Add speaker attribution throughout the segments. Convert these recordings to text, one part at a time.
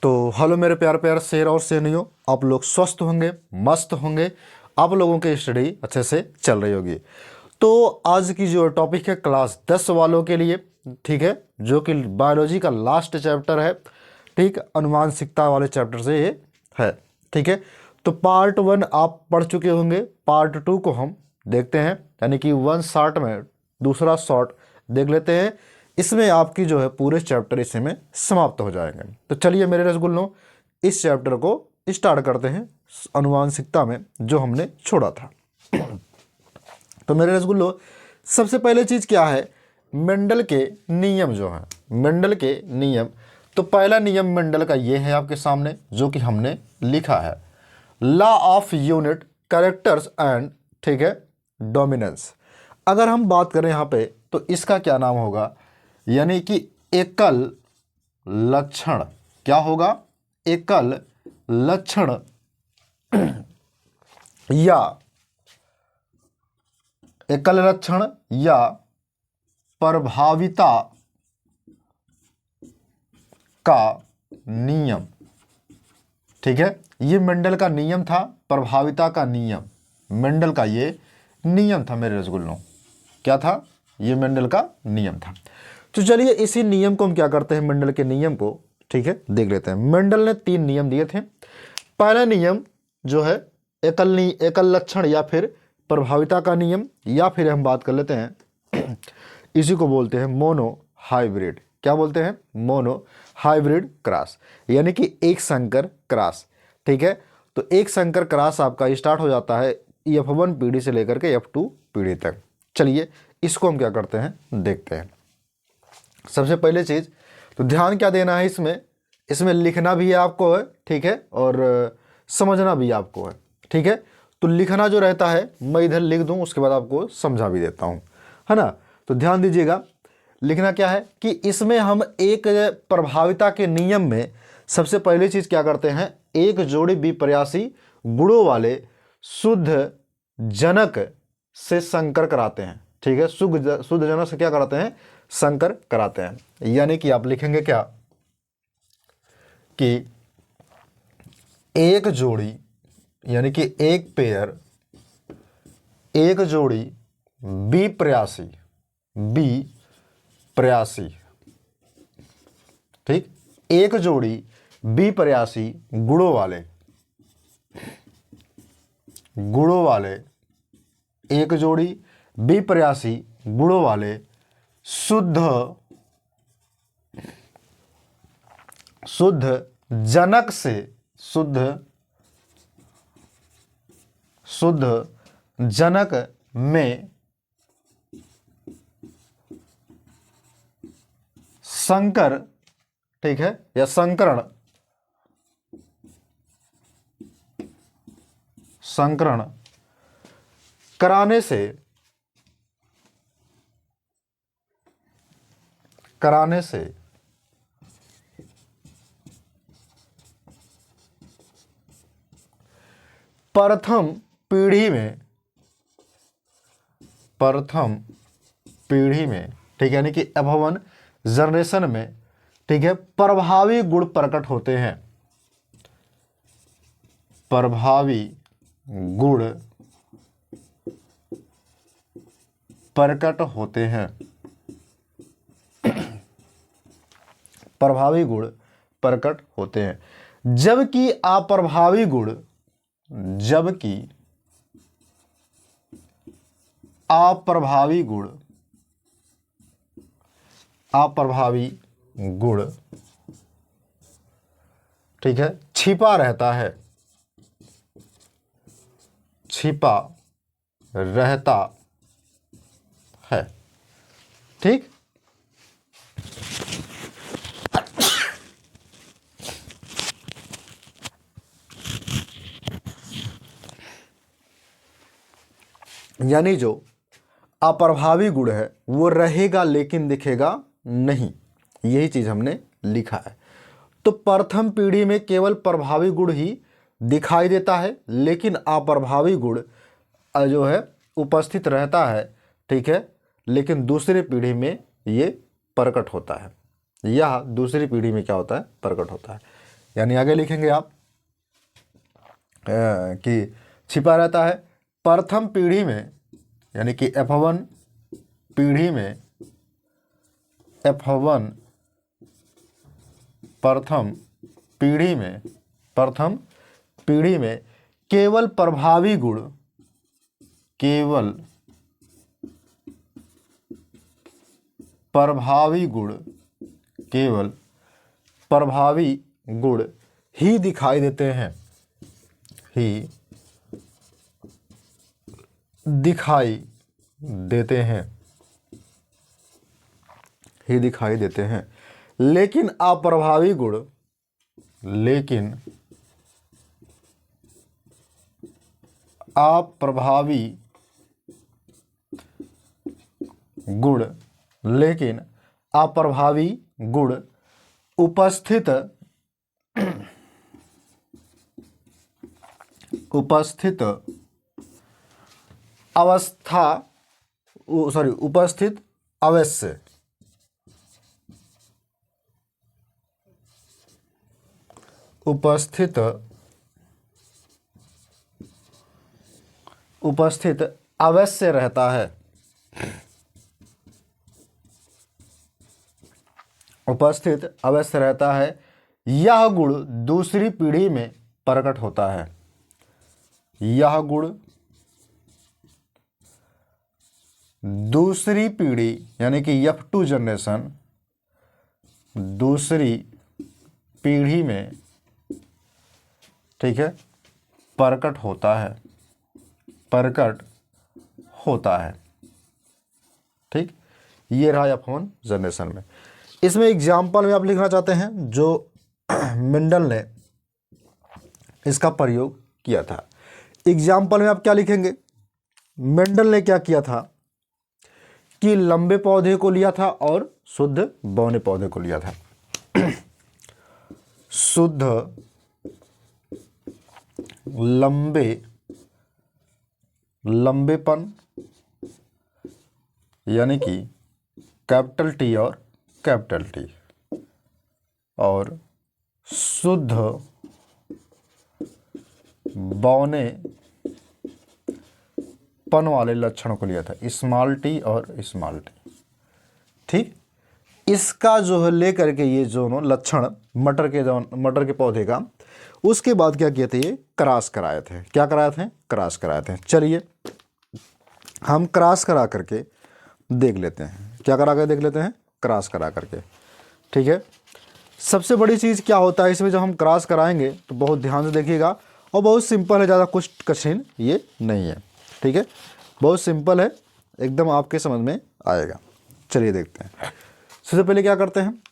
Speaker 1: तो हेलो मेरे प्यार प्यार शेर और शेरनियों, आप लोग स्वस्थ होंगे, मस्त होंगे, आप लोगों की स्टडी अच्छे से चल रही होगी। तो आज की जो टॉपिक है क्लास 10 वालों के लिए, ठीक है, जो कि बायोलॉजी का लास्ट चैप्टर है, ठीक, अनुवांशिकता वाले चैप्टर से ये है, ठीक है। तो पार्ट 1 आप पढ़ चुके होंगे, पार्ट 2 को हम देखते हैं, यानी कि वन शॉट में दूसरा शॉट देख लेते हैं। इसमें आपकी जो है पूरे चैप्टर इसी में समाप्त हो जाएंगे। तो चलिए मेरे रसगुल्लों, इस चैप्टर को स्टार्ट करते हैं अनुवांशिकता में जो हमने छोड़ा था। तो मेरे रसगुल्लों, सबसे पहले चीज़ क्या है, मेंडल के नियम जो हैं, मेंडल के नियम। तो पहला नियम मेंडल का ये है आपके सामने, जो कि हमने लिखा है, law of unit characters and, ठीक है, डोमिनेंस। अगर हम बात करें यहाँ पे तो इसका क्या नाम होगा, यानी कि एकल लक्षण। क्या होगा, एकल लक्षण या एकल लक्षण या प्रभाविता का नियम, ठीक है। ये मेंडल का नियम था, प्रभाविता का नियम, मेंडल का ये नियम था मेरे रसगुल्लों। क्या था, ये मेंडल का नियम था। तो चलिए इसी नियम को हम क्या करते हैं, मेंडल के नियम को, ठीक है, देख लेते हैं। मेंडल ने 3 नियम दिए थे। पहला नियम जो है एकल लक्षण या फिर प्रभाविता का नियम, या फिर हम बात कर लेते हैं इसी को बोलते हैं मोनो हाइब्रिड। क्या बोलते हैं, मोनो हाइब्रिड क्रॉस, यानी कि एक संकर क्रॉस, ठीक है। तो एक संकर क्रॉस आपका स्टार्ट हो जाता है F1 पीढ़ी से लेकर के F2 पीढ़ी तक। चलिए इसको हम क्या करते हैं, देखते हैं। सबसे पहले चीज़ तो ध्यान क्या देना है, इसमें लिखना भी है आपको है, ठीक है, और समझना भी आपको है, ठीक है। तो लिखना जो रहता है मैं इधर लिख दूं, उसके बाद आपको समझा भी देता हूं, है ना। तो ध्यान दीजिएगा, लिखना क्या है कि इसमें हम एक प्रभाविता के नियम में सबसे पहली चीज़ क्या करते हैं, एक जोड़ी विपर्यासी गुणों वाले शुद्ध जनक से संकर कराते हैं, ठीक है। शुद्ध जनक से क्या कराते हैं, संकर कराते हैं। यानी कि आप लिखेंगे क्या कि एक जोड़ी, यानी कि एक पेयर, एक जोड़ी विप्रयासी, ठीक, एक जोड़ी विपर्यासी गुणों वाले एक जोड़ी विपर्यासी गुणों वाले शुद्ध जनक से, शुद्ध जनक में संकर, ठीक है, या संकरण कराने से प्रथम पीढ़ी में, ठीक है, यानी कि F1 जनरेशन में, ठीक है, प्रभावी गुण प्रकट होते हैं, प्रभावी गुण प्रकट होते हैं, प्रभावी गुण प्रकट होते हैं। जबकि अप्रभावी गुण, ठीक है, छिपा रहता है, ठीक। यानी जो अप्रभावी गुण है वो रहेगा लेकिन दिखेगा नहीं, यही चीज हमने लिखा है। तो प्रथम पीढ़ी में केवल प्रभावी गुण ही दिखाई देता है, लेकिन अप्रभावी गुण जो है उपस्थित रहता है, ठीक है, लेकिन दूसरी पीढ़ी में ये प्रकट होता है, यह दूसरी पीढ़ी में क्या होता है, प्रकट होता है। यानी आगे लिखेंगे आप कि छिपा रहता है। प्रथम पीढ़ी में यानी कि F1 पीढ़ी में, F1 प्रथम पीढ़ी में, प्रथम पीढ़ी में केवल प्रभावी गुण, केवल प्रभावी गुण, केवल प्रभावी गुण ही दिखाई देते हैं, ही दिखाई देते हैं, ही दिखाई देते हैं। लेकिन अप्रभावी गुण, लेकिन अप्रभावी गुण, लेकिन अप्रभावी गुण उपस्थित अवस्था, सॉरी उपस्थित अवश्य, उपस्थित अवश्य रहता है, उपस्थित अवश्य रहता है। यह गुण दूसरी पीढ़ी में प्रकट होता है, यह गुण दूसरी पीढ़ी यानी कि F2 जनरेशन दूसरी पीढ़ी में, ठीक है, प्रकट होता है, प्रकट होता है। ठीक, ये रहा F1 जनरेशन में। इसमें एग्जाम्पल में आप लिखना चाहते हैं जो मेंडल ने इसका प्रयोग किया था। एग्जाम्पल में आप क्या लिखेंगे? मेंडल ने क्या किया था कि लंबे पौधे को लिया था और शुद्ध बौने पौधे को लिया था। शुद्ध लंबेपन यानी कि कैपिटल टी और कैपिटल टी, और शुद्ध बौने पन वाले लक्षणों को लिया था, स्मॉल टी और स्मॉल टी। ठीक, इसका जो है लेकर के ये दोनों लक्षण मटर के पौधे का, उसके बाद क्या किए थे? ये क्रॉस कराए थे। क्या कराए थे? क्रॉस कराए थे। चलिए हम क्रॉस करा करके देख लेते हैं। क्या करा कर देख लेते हैं? क्रॉस करा करके। ठीक है, सबसे बड़ी चीज़ क्या होता है इसमें, जब हम क्रॉस कराएंगे तो बहुत ध्यान से देखिएगा, और बहुत सिंपल है, ज़्यादा कुछ कठिन ये नहीं है। ठीक है, बहुत सिंपल है, एकदम आपके समझ में आएगा। चलिए देखते हैं। सबसे पहले क्या करते हैं,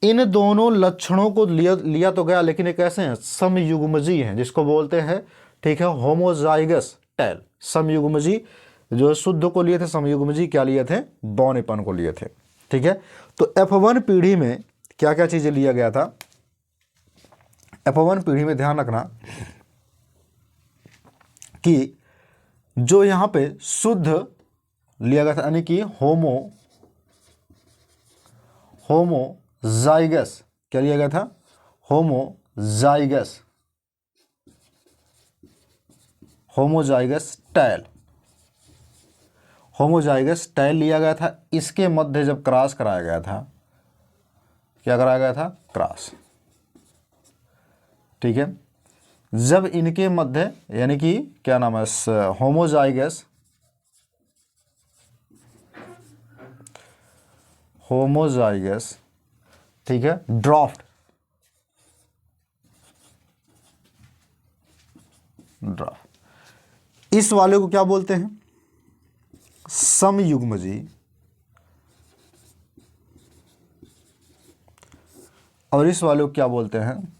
Speaker 1: इन दोनों लक्षणों को लिया तो गया, लेकिन ये कैसे हैं? समयुग्मजी हैं, जिसको बोलते हैं, ठीक है, होमोजाइगस टेल। समयुग्मजी जो शुद्ध को लिए थे, समयुग्मजी क्या लिए थे? बौनेपन को लिए थे। ठीक है, तो F1 पीढ़ी में क्या क्या चीज़ें लिया गया था? F1 पीढ़ी में ध्यान रखना कि जो यहाँ पे शुद्ध लिया गया था, यानी कि होमोजाइगस, क्या लिया गया था? होमोजाइगस टैल लिया गया था। इसके मध्य जब क्रॉस कराया गया था, क्या कराया गया था? क्रॉस। ठीक है, जब इनके मध्य यानी कि क्या नाम है, होमोजाइगस, ठीक है, ड्राफ्ट, इस वाले को क्या बोलते हैं? समयुग्मजी। और इस वाले को क्या बोलते हैं?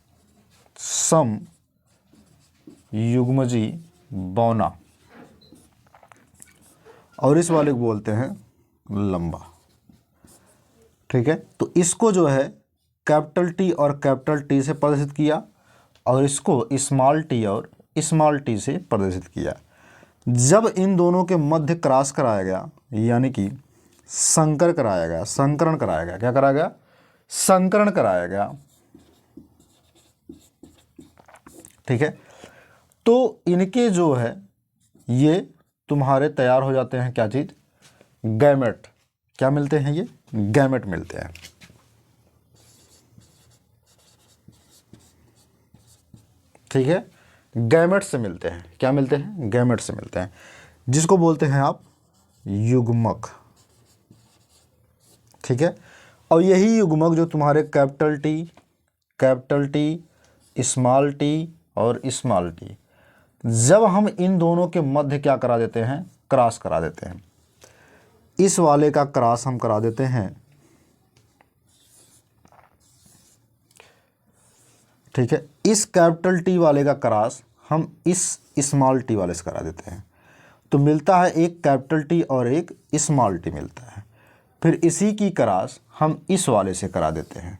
Speaker 1: समयुग्मजी बौना। और इस वाले को बोलते हैं लंबा। ठीक है, तो इसको जो है कैपिटल टी और कैपिटल टी से प्रदर्शित किया, और इसको स्मॉल टी और स्मॉल टी से प्रदर्शित किया। जब इन दोनों के मध्य क्रॉस कराया गया, यानी कि संकरण कराया गया। क्या कराया गया? संकरण कराया गया। ठीक है। तो इनके जो है ये तुम्हारे तैयार हो जाते हैं क्या चीज़, गैमेट। क्या मिलते हैं ये, गैमेट मिलते हैं। ठीक है, गैमेट से मिलते हैं। क्या मिलते हैं, गैमेट से मिलते हैं, जिसको बोलते हैं आप युग्मक। ठीक है, और यही युग्मक जो तुम्हारे कैपिटल टी, स्मॉल टी और स्मॉल टी, जब हम इन दोनों के मध्य क्या करा देते हैं, क्रॉस करा देते हैं। इस वाले का क्रॉस हम करा देते हैं, ठीक है। इस कैपिटल टी वाले का क्रॉस हम इस स्मॉल टी वाले से करा देते हैं, तो मिलता है एक कैपिटल टी और एक स्मॉल टी मिलता है। फिर इसी की क्रॉस हम इस वाले से करा देते हैं,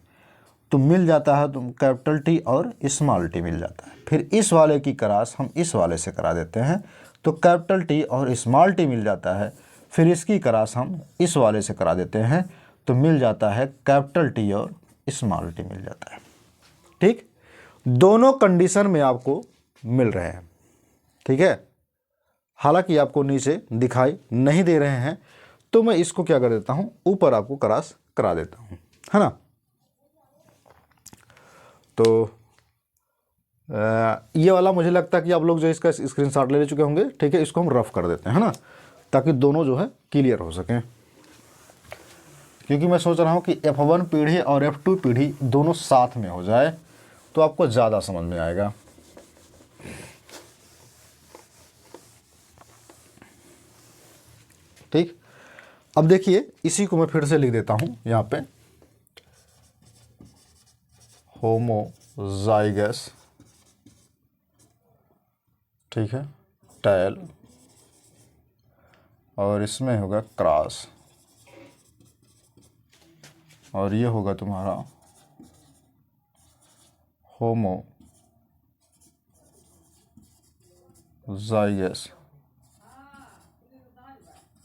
Speaker 1: तो मिल जाता है तुम कैपिटल टी और स्मॉल टी मिल जाता है। फिर इस वाले की क्रॉस हम इस वाले से करा देते हैं, तो कैपिटल टी और स्मॉल टी मिल जाता है। फिर इसकी क्रॉस हम इस वाले से करा देते हैं, तो मिल जाता है कैपिटल टी और स्मॉल टी मिल जाता है। ठीक, दोनों कंडीशन में आपको मिल रहे हैं। ठीक है, हालांकि आपको नीचे दिखाई नहीं दे रहे हैं, तो मैं इसको क्या कर देता हूं, ऊपर आपको क्रॉस करा देता हूं, है ना। तो ये वाला मुझे लगता है कि आप लोग जो इसका स्क्रीनशॉट ले चुके होंगे। ठीक है, इसको हम रफ कर देते हैं, है ना, ताकि दोनों जो है क्लियर हो सकें। क्योंकि मैं सोच रहा हूं कि F1 पीढ़ी और F2 पीढ़ी दोनों साथ में हो जाए तो आपको ज़्यादा समझ में आएगा। ठीक, अब देखिए इसी को मैं फिर से लिख देता हूं यहाँ पे, होमोजाइगस, ठीक है, टैल, और इसमें होगा क्रॉस, और ये होगा तुम्हारा होमोजाइगस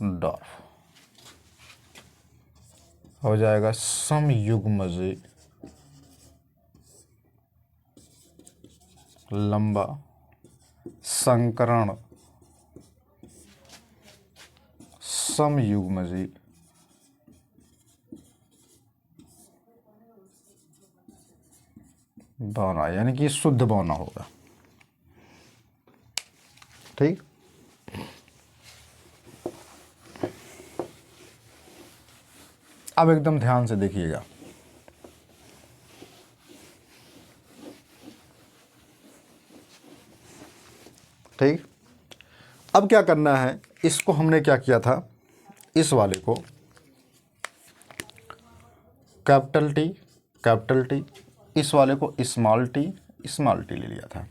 Speaker 1: डॉर्फ। हो जाएगा समयुग्मजी लंबा संकरण समयुग्मजी बौना, यानी कि शुद्ध बौना होगा। ठीक, अब एकदम ध्यान से देखिएगा। ठीक, अब क्या करना है, इसको हमने क्या किया था, इस वाले को कैपिटल टी, इस वाले को स्मॉल टी ले लिया था।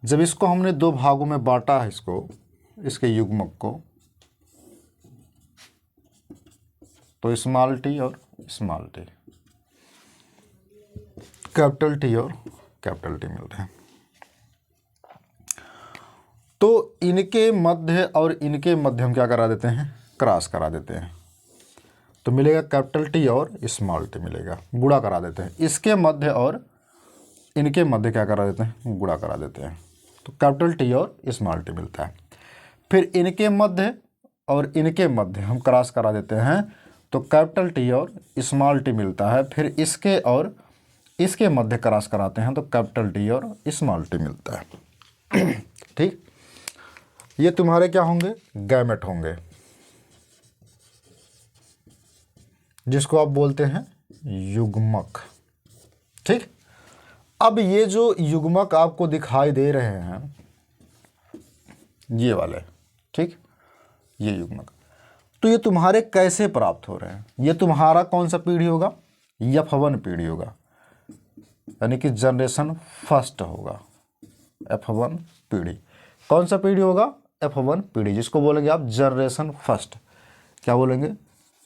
Speaker 1: जब इसको हमने दो भागों में बांटा है, इसको, इसके युग्मक को, तो स्मॉल टी और स्मॉल टी, कैपिटल टी और कैपिटल टी मिल रहे हैं। तो इनके मध्य और इनके मध्य हम क्या करा देते हैं, क्रॉस करा देते हैं, तो मिलेगा कैपिटल टी और स्मॉल टी मिलेगा, गुणा करा देते हैं। इसके मध्य और इनके मध्य क्या करा देते हैं, गुणा करा देते हैं, तो कैपिटल टी और स्मॉल टी मिलता है। फिर इनके मध्य और इनके मध्य हम क्रॉस करा देते हैं, तो कैपिटल टी और स्मॉल टी मिलता है। फिर इसके और इसके मध्य क्रॉस कराते हैं, तो कैपिटल टी और स्मॉल टी मिलता है। ठीक, ये तुम्हारे क्या होंगे, गैमेट होंगे, जिसको आप बोलते हैं युग्मक। ठीक, अब ये जो युग्मक आपको दिखाई दे रहे हैं, ये वाले, ठीक, ये युग्मक, तो ये तुम्हारे कैसे प्राप्त हो रहे हैं, ये तुम्हारा कौन सा पीढ़ी होगा, F1 पीढ़ी होगा, यानी कि जनरेशन फर्स्ट होगा। F1 पीढ़ी, कौन सा पीढ़ी होगा, F1 पीढ़ी, जिसको बोलेंगे आप जनरेशन फर्स्ट। क्या बोलेंगे,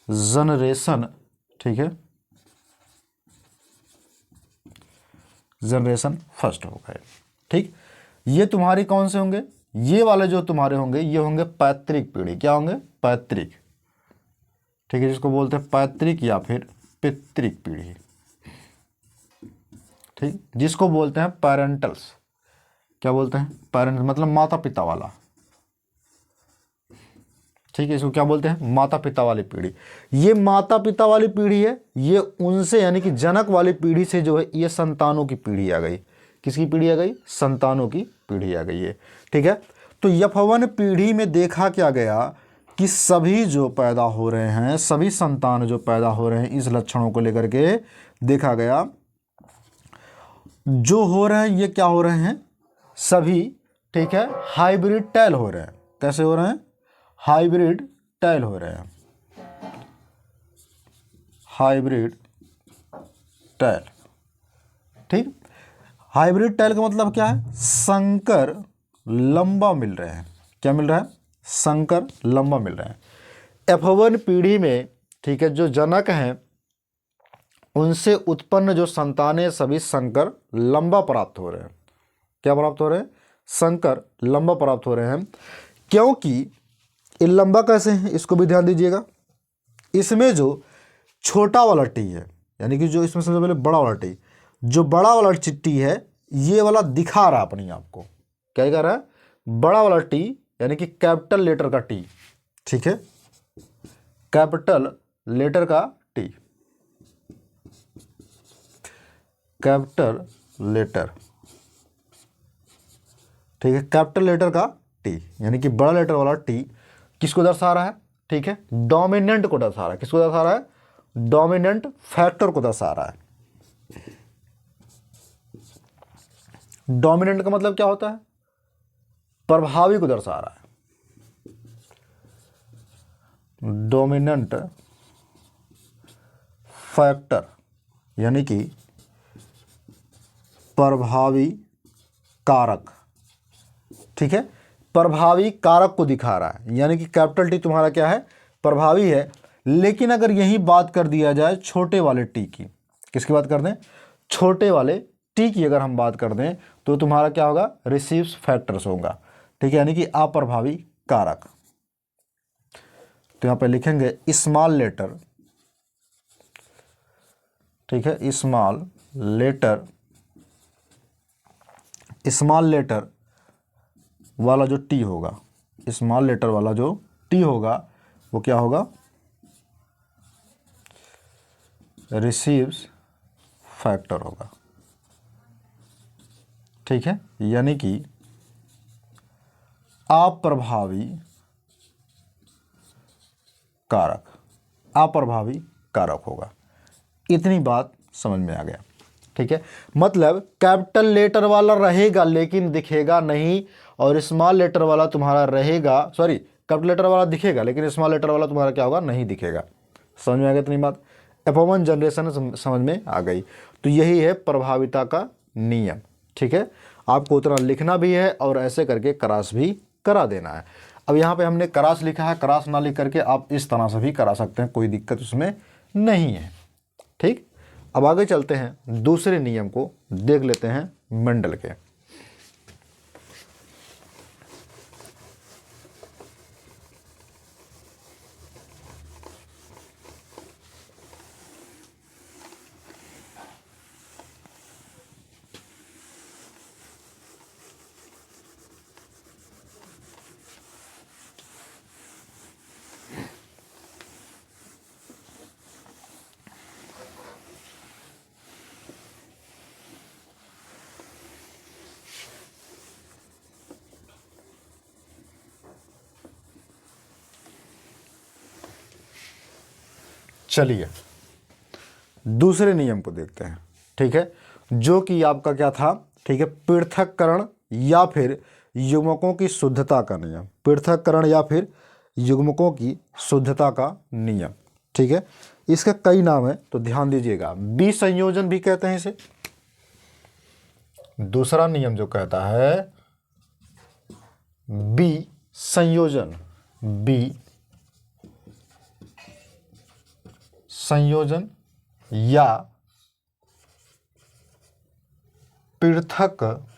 Speaker 1: जनरेशन, ठीक है, जनरेशन फर्स्ट होगा। ठीक, ये तुम्हारी कौन से होंगे, ये वाले जो तुम्हारे होंगे ये होंगे पैतृक पीढ़ी। क्या होंगे, पैतृक, ठीक है, जिसको बोलते हैं पैतृक या फिर पितृक पीढ़ी। ठीक, जिसको बोलते हैं पेरेंटल्स, क्या बोलते हैं, पेरेंट्स मतलब माता पिता वाला, ठीक है, इसको क्या बोलते हैं, माता पिता वाली पीढ़ी। ये माता पिता वाली पीढ़ी है, ये उनसे यानी कि जनक वाली पीढ़ी से जो है ये संतानों की पीढ़ी आ गई। किसकी पीढ़ी आ गई, संतानों की पीढ़ी आ गई है, ठीक है। तो यफवन पीढ़ी में देखा क्या गया कि सभी जो पैदा हो रहे हैं, सभी संतान जो पैदा हो रहे हैं, इस लक्षणों को लेकर के देखा गया, जो हो रहे हैं ये क्या हो रहे हैं, सभी, ठीक है, हाइब्रिड टैल हो रहे हैं। कैसे हो रहे हैं, हाइब्रिड टैल हो रहे हैं, हाइब्रिड टैल, ठीक। हाइब्रिड टैल का मतलब क्या है, संकर लंबा मिल रहे हैं। क्या मिल रहा है, संकर लंबा मिल रहे हैं। F1 पीढ़ी में, ठीक है, जो जनक हैं उनसे उत्पन्न जो संतानें सभी संकर लंबा प्राप्त हो रहे हैं। क्या प्राप्त हो रहे हैं, संकर लंबा प्राप्त हो रहे हैं। क्योंकि ये लंबा कैसे हैं, इसको भी ध्यान दीजिएगा। इसमें जो छोटा वाला टी है, यानी कि जो इसमें सबसे पहले बड़ा वाला टी, जो बड़ा वाला टी है ये वाला दिखा रहा है अपने आप को, क्या दिखा रहा है, बड़ा वाला टी यानी कि कैपिटल लेटर का टी, ठीक है, कैपिटल लेटर का टी, कैपिटल लेटर, ठीक है, कैपिटल लेटर का टी यानी कि बड़ा लेटर वाला टी किसको दर्शा रहा है, ठीक है, डोमिनेंट को दर्शा रहा है। किसको दर्शा रहा है, डोमिनेंट फैक्टर को दर्शा रहा है। डोमिनेंट का मतलब क्या होता है, प्रभावी को दर्शा रहा है। डोमिनेंट फैक्टर यानी कि प्रभावी कारक, ठीक है, प्रभावी कारक को दिखा रहा है। यानी कि कैपिटल टी तुम्हारा क्या है, प्रभावी है। लेकिन अगर यही बात कर दिया जाए छोटे वाले टी की, किसकी बात कर दें, छोटे वाले टी की अगर हम बात कर दें तो तुम्हारा क्या होगा, रिसीव्स फैक्टर्स होगा, ठीक है, यानी कि अप्रभावी कारक। तो यहां पे लिखेंगे स्मॉल लेटर, ठीक है, स्मॉल लेटर, स्मॉल लेटर वाला जो टी होगा, स्मॉल लेटर वाला जो टी होगा वो क्या होगा, रिसीव्स फैक्टर होगा, ठीक है, यानी कि अप्रभावी कारक, अप्रभावी कारक होगा। इतनी बात समझ में आ गया, ठीक है। मतलब कैपिटल लेटर वाला रहेगा लेकिन दिखेगा नहीं, और स्मॉल लेटर वाला तुम्हारा रहेगा, सॉरी, कैपिटल लेटर वाला दिखेगा लेकिन स्मॉल लेटर वाला तुम्हारा क्या होगा, नहीं दिखेगा। समझ में आ गया इतनी बात, F1 जनरेशन समझ में आ गई। तो यही है प्रभाविता का नियम, ठीक है। आपको उतना लिखना भी है और ऐसे करके क्रॉस भी करा देना है। अब यहाँ पे हमने क्रॉस लिखा है, क्रॉस ना लिख करके आप इस तरह से भी करा सकते हैं, कोई दिक्कत उसमें नहीं है, ठीक। अब आगे चलते हैं, दूसरे नियम को देख लेते हैं मेंडल के। चलिए दूसरे नियम को देखते हैं, ठीक है, जो कि आपका क्या था, ठीक है, पृथक्करण या फिर युग्मकों की शुद्धता का नियम, पृथक्करण या फिर युग्मकों की शुद्धता का नियम, ठीक है। इसका कई नाम है तो ध्यान दीजिएगा। बी संयोजन भी कहते हैं इसे। दूसरा नियम जो कहता है बी संयोजन, बी संयोजन या पृथक्करण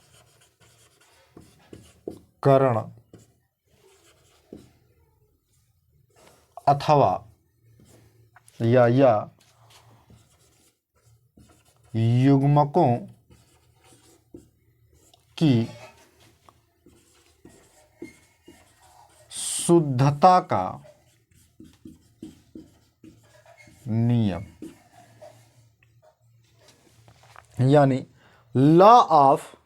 Speaker 1: अथवा या युग्मकों की शुद्धता का नियम, यानी लॉ ऑफ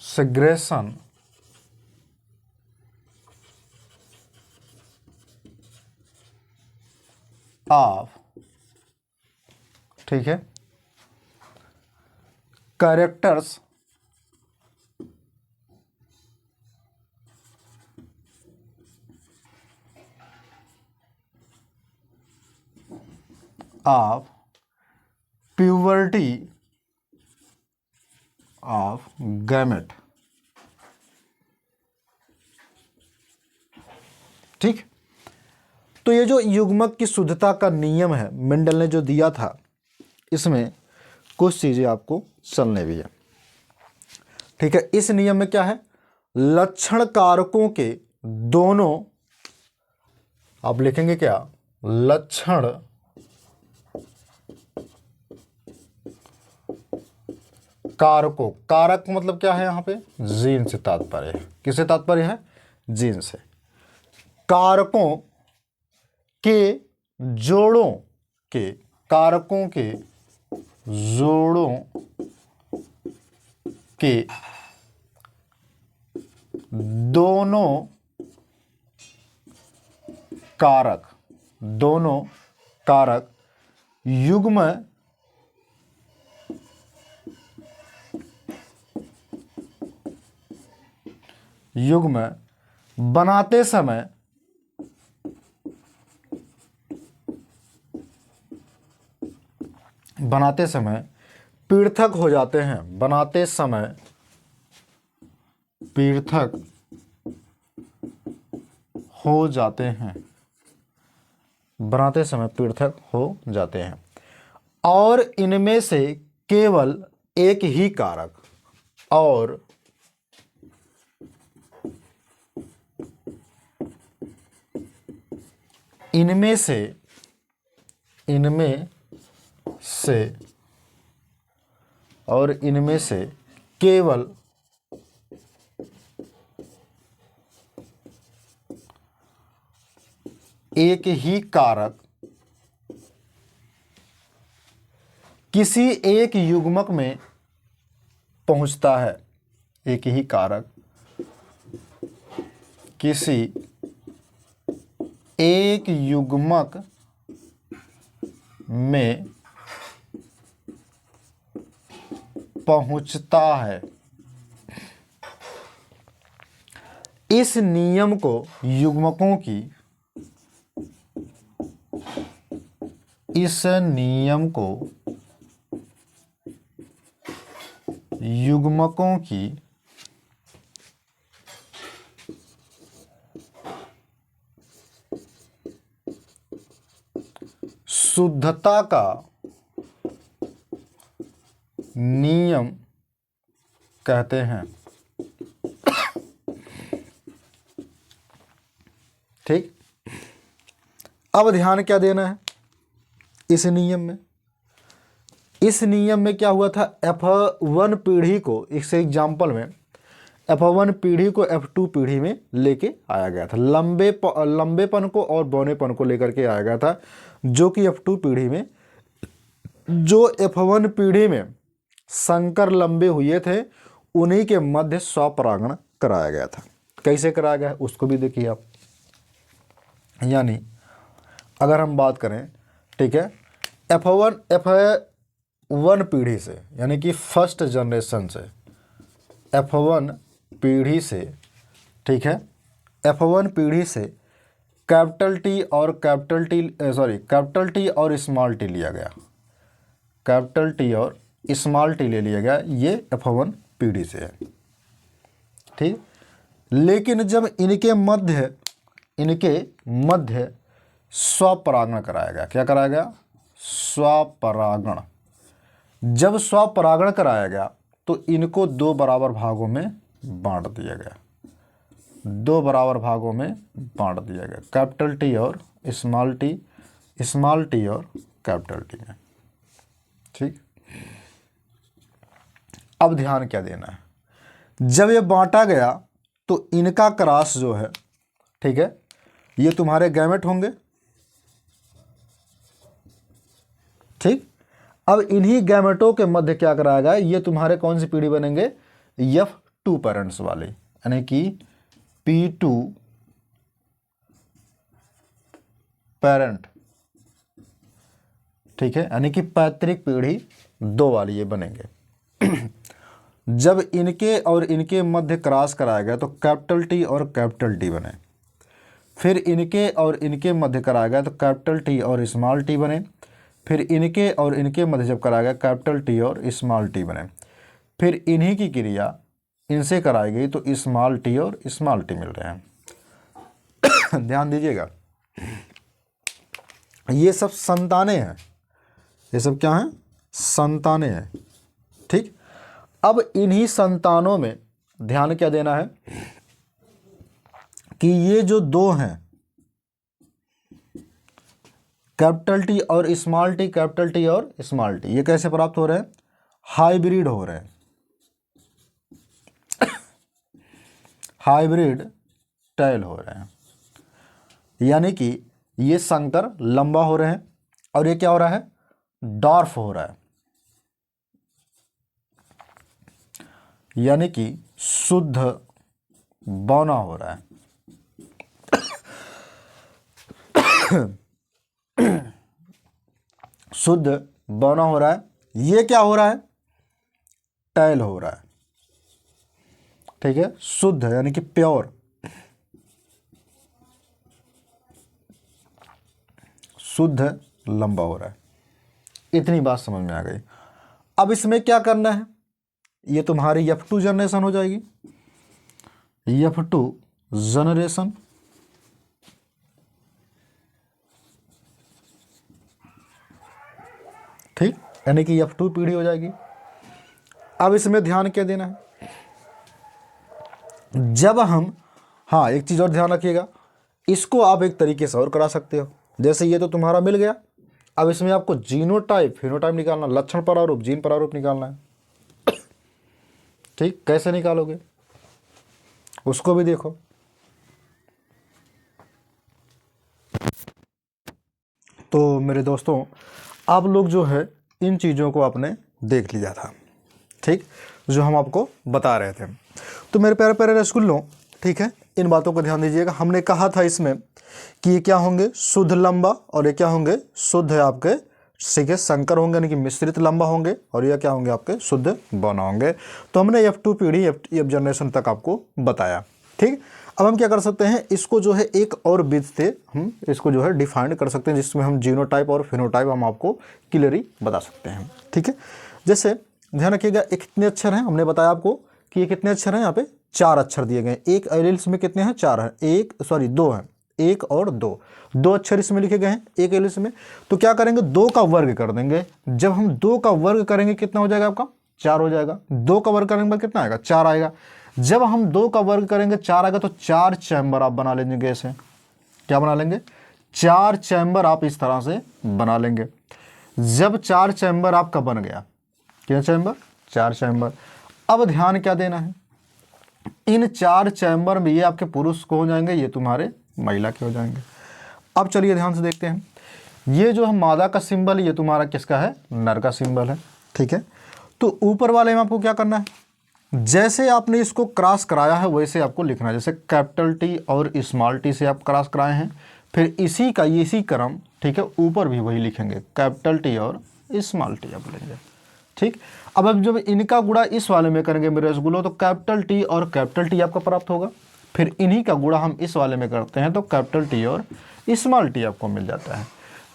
Speaker 1: सेग्रेशन ऑफ, ठीक है, characters of puberty of gamete. ठीक, तो ये जो युग्मक की शुद्धता का नियम है मेंडल ने जो दिया था, इसमें कुछ चीजें आपको चलने भी है। ठीक है, इस नियम में क्या है, लक्षण कारकों के दोनों, आप लिखेंगे क्या, लक्षण कारकों, कारक मतलब क्या है यहाँ पे, जीन से तात्पर्य है, किससे तात्पर्य है, जीन से, कारकों के जोड़ों के, कारकों के जोड़ों के दोनों कारक युग्म बनाते समय पृथक हो जाते हैं, बनाते समय पृथक हो जाते हैं, बनाते समय पृथक हो जाते हैं, और इनमें से केवल एक ही कारक, और इनमें से केवल एक ही कारक किसी एक युग्मक में पहुंचता है, एक ही कारक किसी एक युग्मक में पहुंचता है। इस नियम को युग्मकों की, इस नियम को युग्मकों की शुद्धता का नियम कहते हैं। ठीक, अब ध्यान क्या देना है इस नियम में, इस नियम में क्या हुआ था, F1 पीढ़ी को, इस एग्जाम्पल में F1 पीढ़ी को F2 पीढ़ी में लेके आया गया था, लंबेपन को और बौनेपन को लेकर के आया गया था, जो कि F2 पीढ़ी में, जो F1 पीढ़ी में संकर लंबे हुए थे उन्हीं के मध्य स्वपरागण कराया गया था। कैसे कराया गया उसको भी देखिए आप, यानी अगर हम बात करें, ठीक है, F1 पीढ़ी से, यानी कि फर्स्ट जनरेशन से, F1 पीढ़ी से, ठीक है, F1 पीढ़ी से कैपिटल टी और स्मॉल टी लिया गया, कैपिटल टी और स्मॉल टी ले लिया गया, ये F1 पीढ़ी से है। ठीक, लेकिन जब इनके मध्य स्वपरागण कराया गया, क्या कराया गया, स्वपरागण, जब स्वपरागण कराया गया तो इनको दो बराबर भागों में बांट दिया गया, दो बराबर भागों में बांट दिया गया, कैपिटल टी और स्मॉल टी और कैपिटल टी में। ठीक। अब ध्यान क्या देना है, जब ये बांटा गया तो इनका क्रॉस जो है, ठीक है, ये तुम्हारे गैमेट होंगे, ठीक। अब इन्हीं गैमेटों के मध्य क्या कराएगा, ये तुम्हारे कौन सी पीढ़ी बनेंगे, F2 पेरेंट्स वाले, यानी कि P2 पेरेंट, ठीक है, यानी कि पैतृक पीढ़ी 2 वाली ये बनेंगे। जब इनके और इनके मध्य क्रॉस कराया गया तो कैपिटल T और कैपिटल D बने, फिर इनके और इनके मध्य कराया गया तो कैपिटल T और स्मॉल t बने, फिर इनके और इनके मध्य जब कराया गया कैपिटल T और स्मॉल t बने, फिर इन्हीं की क्रिया इनसे कराई गई तो स्मॉल t और स्मॉल t मिल रहे हैं। ध्यान दीजिएगा, ये सब संतानें हैं, ये सब क्या हैं, संतानें हैं, ठीक। अब इन्हीं संतानों में ध्यान क्या देना है कि ये जो दो हैं कैपिटल T और स्मॉल t, कैपिटल T और स्मॉल t, ये कैसे प्राप्त हो रहे हैं, हाइब्रिड हो रहे हैं, हाइब्रिड टैल हो रहे हैं, यानी कि ये संकर लंबा हो रहे हैं और ये क्या हो रहा है, डॉर्फ हो रहा है, यानी कि शुद्ध बौना हो रहा है। शुद्ध बौना हो रहा है, ये क्या हो रहा है, टैल हो रहा है, ठीक है, शुद्ध यानी कि प्योर, शुद्ध लंबा हो रहा है। इतनी बात समझ में आ गई। अब इसमें क्या करना है, ये तुम्हारी F2 जनरेशन हो जाएगी, F2 जनरेशन, ठीक, यानी कि F2 पीढ़ी हो जाएगी। अब इसमें ध्यान क्या देना है, जब हम, हाँ एक चीज़ और ध्यान रखिएगा, इसको आप एक तरीके से और करा सकते हो, जैसे ये तो तुम्हारा मिल गया, अब इसमें आपको जीनोटाइप फिनोटाइप निकालना, लक्षण प्रारूप जीन प्रारूप निकालना है, ठीक। कैसे निकालोगे उसको भी देखो। तो मेरे दोस्तों, आप लोग जो है इन चीज़ों को आपने देख लिया था, ठीक, जो हम आपको बता रहे थे। तो मेरे प्यारे प्यारे रसगुल्लों, ठीक है, इन बातों को ध्यान दीजिएगा। हमने कहा था इसमें कि ये क्या होंगे, शुद्ध लंबा, और ये क्या होंगे, शुद्ध है आपके, ठीक है, संकर होंगे यानी कि मिश्रित लंबा होंगे, और ये क्या होंगे, आपके शुद्ध बौना होंगे। तो हमने F2 पीढ़ी F जनरेशन तक आपको बताया, ठीक। अब हम क्या कर सकते हैं, इसको जो है एक और विधि से हम इसको जो है डिफाइन कर सकते हैं, जिसमें हम जीनोटाइप और फिनोटाइप हम आपको क्लियरली बता सकते हैं, ठीक है। जैसे ध्यान रखिएगा, ये कितने अक्षर हैं, हमने बताया आपको कि ये कितने अक्षर हैं, यहाँ पे 4 अक्षर दिए गए, एक एलिल्स में कितने हैं, 4 हैं, 2 हैं, 1 और 2 अक्षर इसमें लिखे गए हैं एक एलिल्स में। तो क्या करेंगे, 2 का वर्ग कर देंगे। जब हम 2 का वर्ग करेंगे कितना हो जाएगा, आपका 4 हो जाएगा। 2 का वर्ग करने के बाद कितना आएगा, 4 आएगा। जब हम 2 का वर्ग करेंगे 4 आएगा, तो 4 चैम्बर आप बना लेंगे। ऐसे क्या बना लेंगे, 4 चैम्बर आप इस तरह से बना लेंगे। जब 4 चैम्बर आपका बन गया, क्या चैम्बर, 4 चैम्बर। अब ध्यान क्या देना है, इन 4 चैम्बर में ये आपके पुरुष को हो जाएंगे, ये तुम्हारे महिला के हो जाएंगे। अब चलिए ध्यान से देखते हैं, ये जो है मादा का सिंबल, ये तुम्हारा किसका है, नर का सिंबल है, ठीक है। तो ऊपर वाले में आपको क्या करना है, जैसे आपने इसको क्रॉस कराया है वैसे आपको लिखना है। जैसे कैपिटल टी और स्मॉल टी से आप क्रॉस कराए हैं, फिर इसी का इसी क्रम, ठीक है, ऊपर भी वही लिखेंगे, कैपिटल टी और स्मॉल टी आप लेंगे, ठीक। अब जब इनका गुणा इस वाले में करेंगे मेरे रसगुल्लो, तो कैपिटल टी और कैपिटल टी आपका प्राप्त होगा। फिर इन्हीं का गुणा हम इस वाले में करते हैं तो कैपिटल टी और स्मॉल टी आपको मिल जाता है।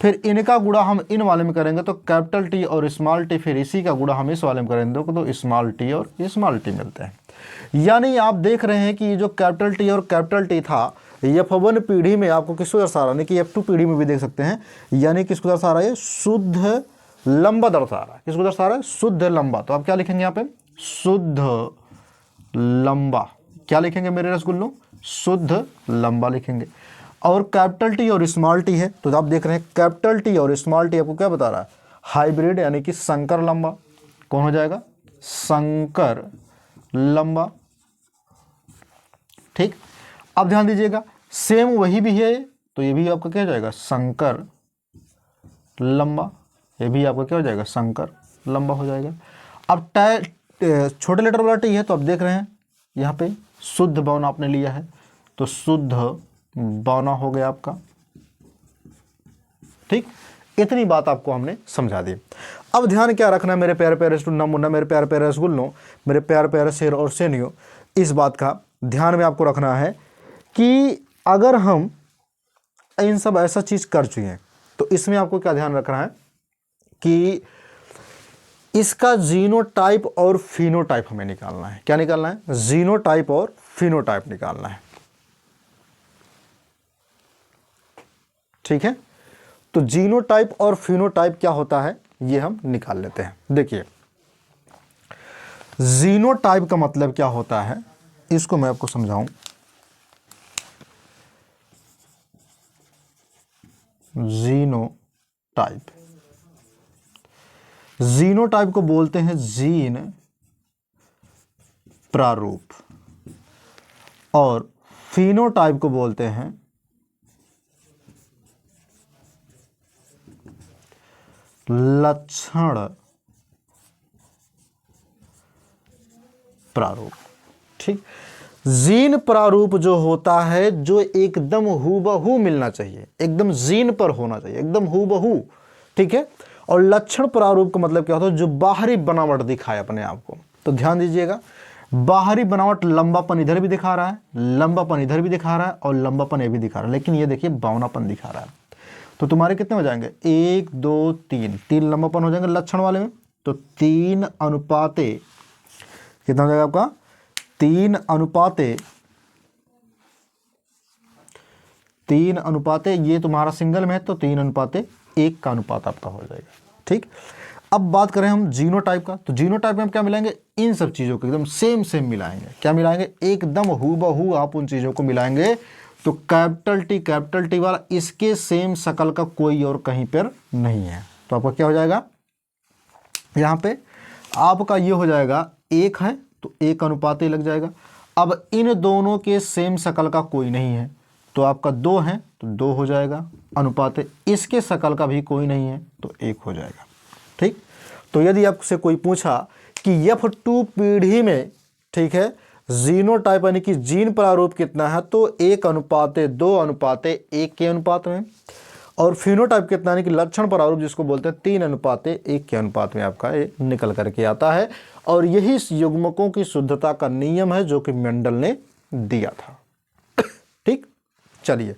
Speaker 1: फिर इनका गुणा हम इन वाले में करेंगे तो कैपिटल टी और स्मॉल टी, फिर इसी का गुणा हम इस वाले में करेंगे तो स्मॉल टी और स्मॉल टी मिलते हैं। यानी आप देख रहे हैं कि ये जो कैपिटल टी और कैपिटल टी था, F1 पीढ़ी में आपको किसको दर्शा रहा है, यानी कि F2 पीढ़ी में भी देख सकते हैं, यानी किसको दर्शा रहा है, शुद्ध लंबा दर्शा रहा है। किसको दर्शा रहा है, शुद्ध लंबा। तो आप क्या लिखेंगे यहाँ पे, शुद्ध लंबा। क्या लिखेंगे मेरे रसगुल्लों, शुद्ध लंबा लिखेंगे। और कैपिटल टी और स्मॉल टी है, तो आप देख रहे हैं कैपिटल टी और स्मॉल टी आपको क्या बता रहा है, हाइब्रिड यानी कि संकर लंबा, कौन हो जाएगा, संकर लंबा। ठीक, अब ध्यान दीजिएगा सेम वही भी है तो ये भी आपका क्या हो जाएगा, संकर लंबा, ये भी आपका क्या हो जाएगा, संकर लंबा हो जाएगा। अब छोटे लेटर वाला टी है तो आप देख रहे हैं यहाँ पे शुद्ध बौना आपने लिया है तो शुद्ध बौना हो गया आपका। ठीक, इतनी बात आपको हमने समझा दी। अब ध्यान क्या रखना है मेरे प्यारे प्यारे स्टूडेंट, मुन्ना, मेरे प्यारे प्यारे रसगुल्लों, मेरे प्यारे प्यारे शेर और सेनियो, इस बात का ध्यान में आपको रखना है कि अगर हम इन सब ऐसा चीज़ कर चुके हैं तो इसमें आपको क्या ध्यान रखना है कि इसका जीनोटाइप और फिनोटाइप हमें निकालना है। क्या निकालना है, जीनोटाइप और फिनोटाइप निकालना है। ठीक है, तो जीनोटाइप और फिनोटाइप क्या होता है ये हम निकाल लेते हैं। देखिए जीनोटाइप का मतलब क्या होता है इसको मैं आपको समझाऊं। जीनोटाइप, जीनोटाइप को बोलते हैं जीन प्रारूप और फिनोटाइप को बोलते हैं लक्षण प्रारूप। ठीक, जीन प्रारूप जो होता है जो एकदम हूबहू मिलना चाहिए, एकदम जीन पर होना चाहिए, एकदम हूबहू। ठीक है, और लक्षण प्रारूप का मतलब क्या होता है, जो बाहरी बनावट दिखाए अपने आप को। तो ध्यान दीजिएगा बाहरी बनावट लंबापन इधर भी दिखा रहा है, लंबापन इधर भी दिखा रहा है और लंबापन ये भी दिखा रहा है, लेकिन ये देखिए बौनापन दिखा रहा है। तो तुम्हारे कितने हो जाएंगे, 1 2 3, 3 लंबापन हो जाएंगे लक्षण वाले में। तो 3 अनुपाते कितना हो जाएगा आपका, 3 अनुपाते ये तुम्हारा सिंगल में है तो 3 अनुपाते 1 का अनुपात आपका हो जाएगा। ठीक, अब बात करें हम जीनोटाइप का, तो जीनोटाइप में हम क्या मिलाएंगे, इन सब चीज़ों को एकदम सेम मिलाएंगे। क्या मिलाएंगे, एकदम हूबहू आप उन चीज़ों को मिलाएंगे। तो कैपिटल टी वाला इसके सेम शकल का कोई और कहीं पर नहीं है। तो आपका क्या हो जाएगा, यहाँ पे आपका ये हो जाएगा 1 है तो 1 अनुपात लग जाएगा। अब इन दोनों के सेम शकल का कोई नहीं है तो आपका 2 है तो 2 हो जाएगा अनुपात, इसके शकल का भी कोई नहीं है तो 1 हो जाएगा। ठीक, तो यदि आपसे कोई पूछा कि F2 पीढ़ी में, ठीक है, जीनोटाइप यानी कि जीन प्रारूप कितना है तो 1 अनुपात 2 अनुपात 1 के अनुपात में, और फिनोटाइप कितना यानी कि लक्षण प्रारूप जिसको बोलते हैं 3 अनुपात 1 के अनुपात में आपका ये निकल करके आता है। और यही युग्मकों की शुद्धता का नियम है जो कि मेंडल ने दिया था। ठीक, चलिए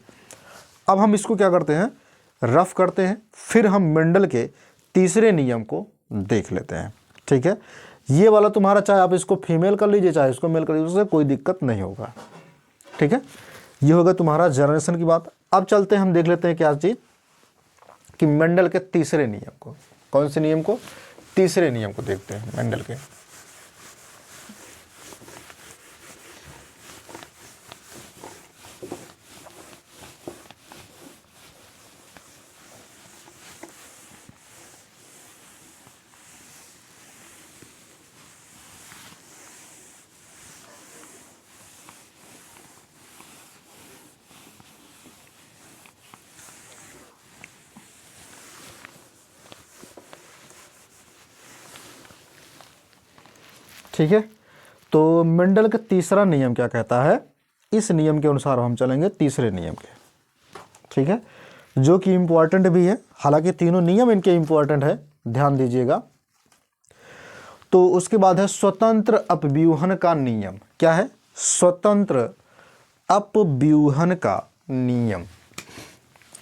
Speaker 1: अब हम इसको क्या करते हैं, रफ करते हैं, फिर हम मेंडल के तीसरे नियम को देख लेते हैं। ठीक है, ये वाला तुम्हारा चाहे आप इसको फीमेल कर लीजिए चाहे इसको मेल कर लीजिए, उससे कोई दिक्कत नहीं होगा। ठीक है, ये होगा तुम्हारा जनरेशन की बात। अब चलते हैं हम देख लेते हैं क्या चीज़ कि मेंडल के तीसरे नियम को, कौन से नियम को, तीसरे नियम को देखते हैं मेंडल के। ठीक है, तो मेंडल का तीसरा नियम क्या कहता है, इस नियम के अनुसार हम चलेंगे तीसरे नियम के। ठीक है, जो कि इंपॉर्टेंट भी है, हालांकि तीनों नियम इनके इंपॉर्टेंट है, ध्यान दीजिएगा। तो उसके बाद है स्वतंत्र अपव्यूहन का नियम। क्या है, स्वतंत्र अपव्यूहन का नियम।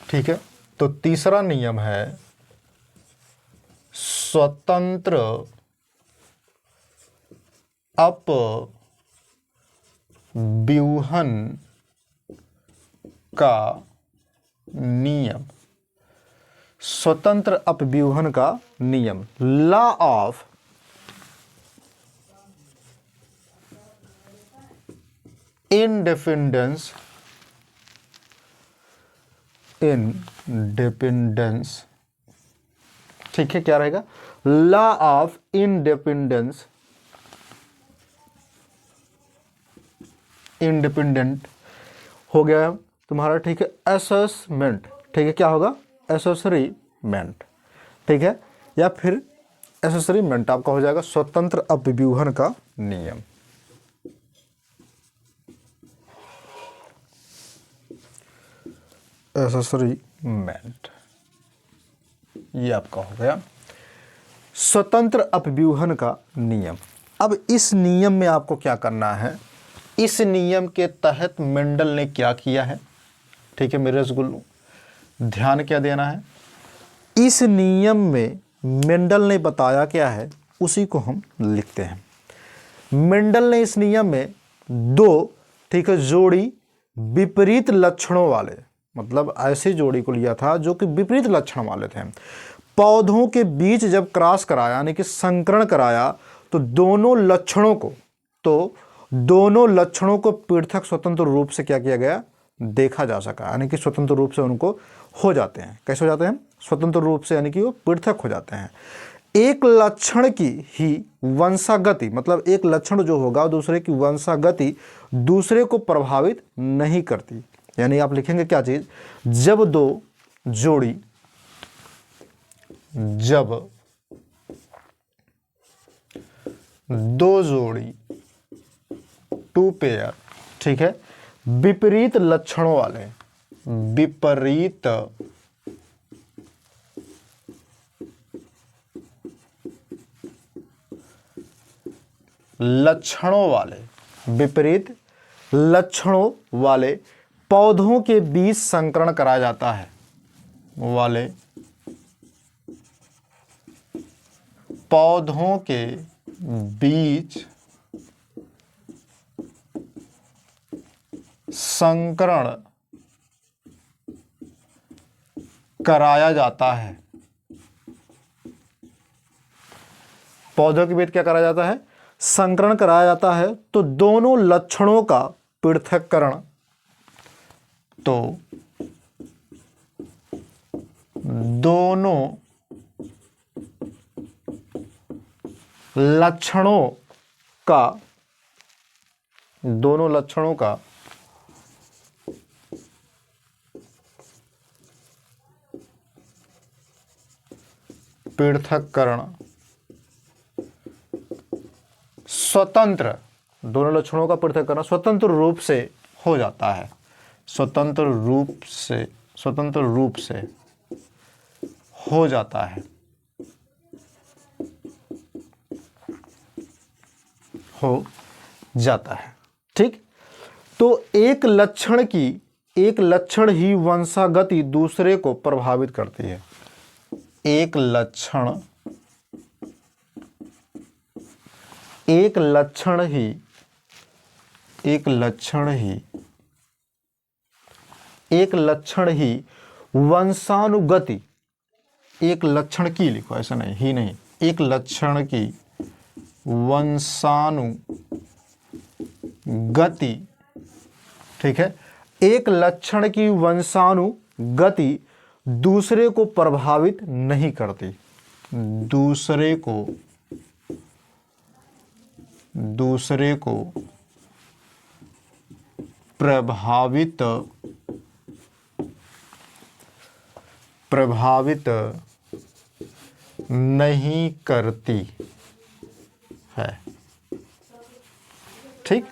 Speaker 1: ठीक है, तो तीसरा नियम है स्वतंत्र अपव्यूहन का नियम। स्वतंत्र अपव्यूहन का नियम, लॉ ऑफ इंडिपेंडेंस ठीक है, क्या रहेगा, लॉ ऑफ इंडिपेंडेंस, इंडिपेंडेंट हो गया तुम्हारा, ठीक है, असेसमेंट, ठीक है, क्या होगा, एसेसरीमेंट, ठीक है, या फिर एसेसरीमेंट आपका हो जाएगा स्वतंत्र अपव्यूहन का नियम। एसेसरीमेंट ये आपका हो गया स्वतंत्र अपव्यूहन का नियम। अब इस नियम में आपको क्या करना है, इस नियम के तहत मेंडल ने क्या किया है, ठीक है मेरे रसगुल्लों, ध्यान क्या देना है, इस नियम में मेंडल ने बताया क्या है उसी को हम लिखते हैं। मेंडल ने इस नियम में दो, ठीक है, जोड़ी विपरीत लक्षणों वाले, मतलब ऐसी जोड़ी को लिया था जो कि विपरीत लक्षण वाले थे, पौधों के बीच जब क्रॉस कराया यानी कि संकरण कराया तो दोनों लक्षणों को पृथक स्वतंत्र रूप से क्या किया गया, देखा जा सका, यानी कि स्वतंत्र रूप से उनको हो जाते हैं। कैसे हो जाते हैं, स्वतंत्र रूप से, यानी कि वो पृथक हो जाते हैं। एक लक्षण की ही वंशागति, मतलब एक लक्षण जो होगा दूसरे की वंशागति दूसरे को प्रभावित नहीं करती। यानी आप लिखेंगे क्या चीज, जब दो जोड़ी टू पेयर, ठीक है, विपरीत लक्षणों वाले, विपरीत लक्षणों वाले पौधों के बीच संकरण कराया जाता है, पौधों के बीच संकरण कराया जाता है, पौधों के बीच क्या कराया जाता है, संकरण कराया जाता है, तो दोनों लक्षणों का पृथक्करण, दोनों लक्षणों का पृथक्करण दोनों लक्षणों का पृथक्करण स्वतंत्र रूप से हो जाता है, स्वतंत्र रूप से हो जाता है, ठीक। तो एक लक्षण ही वंशागति दूसरे को प्रभावित करती है, एक लक्षण ही वंशानुगति, एक लक्षण की लिखो, ऐसा नहीं ही नहीं, एक लक्षण की वंशानुगति, ठीक है, एक लक्षण की वंशानुगति दूसरे को प्रभावित नहीं करती, दूसरे को प्रभावित नहीं करती है, ठीक।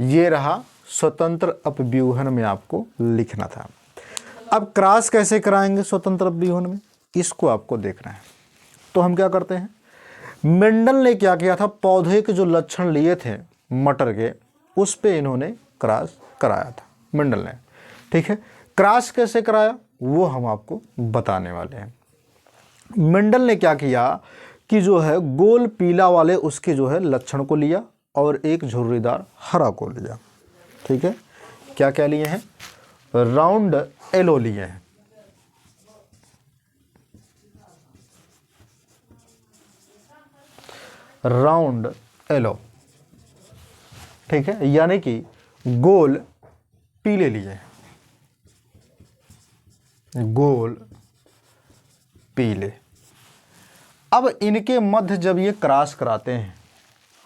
Speaker 1: ये रहा स्वतंत्र अपव्यूहन में आपको लिखना था। अब क्रॉस कैसे कराएंगे स्वतंत्र अपव्यूहन में, इसको आपको देखना है। तो हम क्या करते हैं, मेंडल ने क्या किया था, पौधे के जो लक्षण लिए थे मटर के, उस पे इन्होंने क्रॉस कराया था मेंडल ने, ठीक है। क्रॉस कैसे कराया वो हम आपको बताने वाले हैं। मेंडल ने क्या किया कि जो है गोल पीला वाले उसके जो है लक्षण को लिया और एक झुर्रीदार हरा को लिया, ठीक है। क्या क्या लिए हैं, राउंड एलो लिए हैं, राउंड एलो, ठीक है, यानी कि गोल पीले लिए, गोल पीले, अब इनके मध्य जब ये क्रॉस कराते हैं,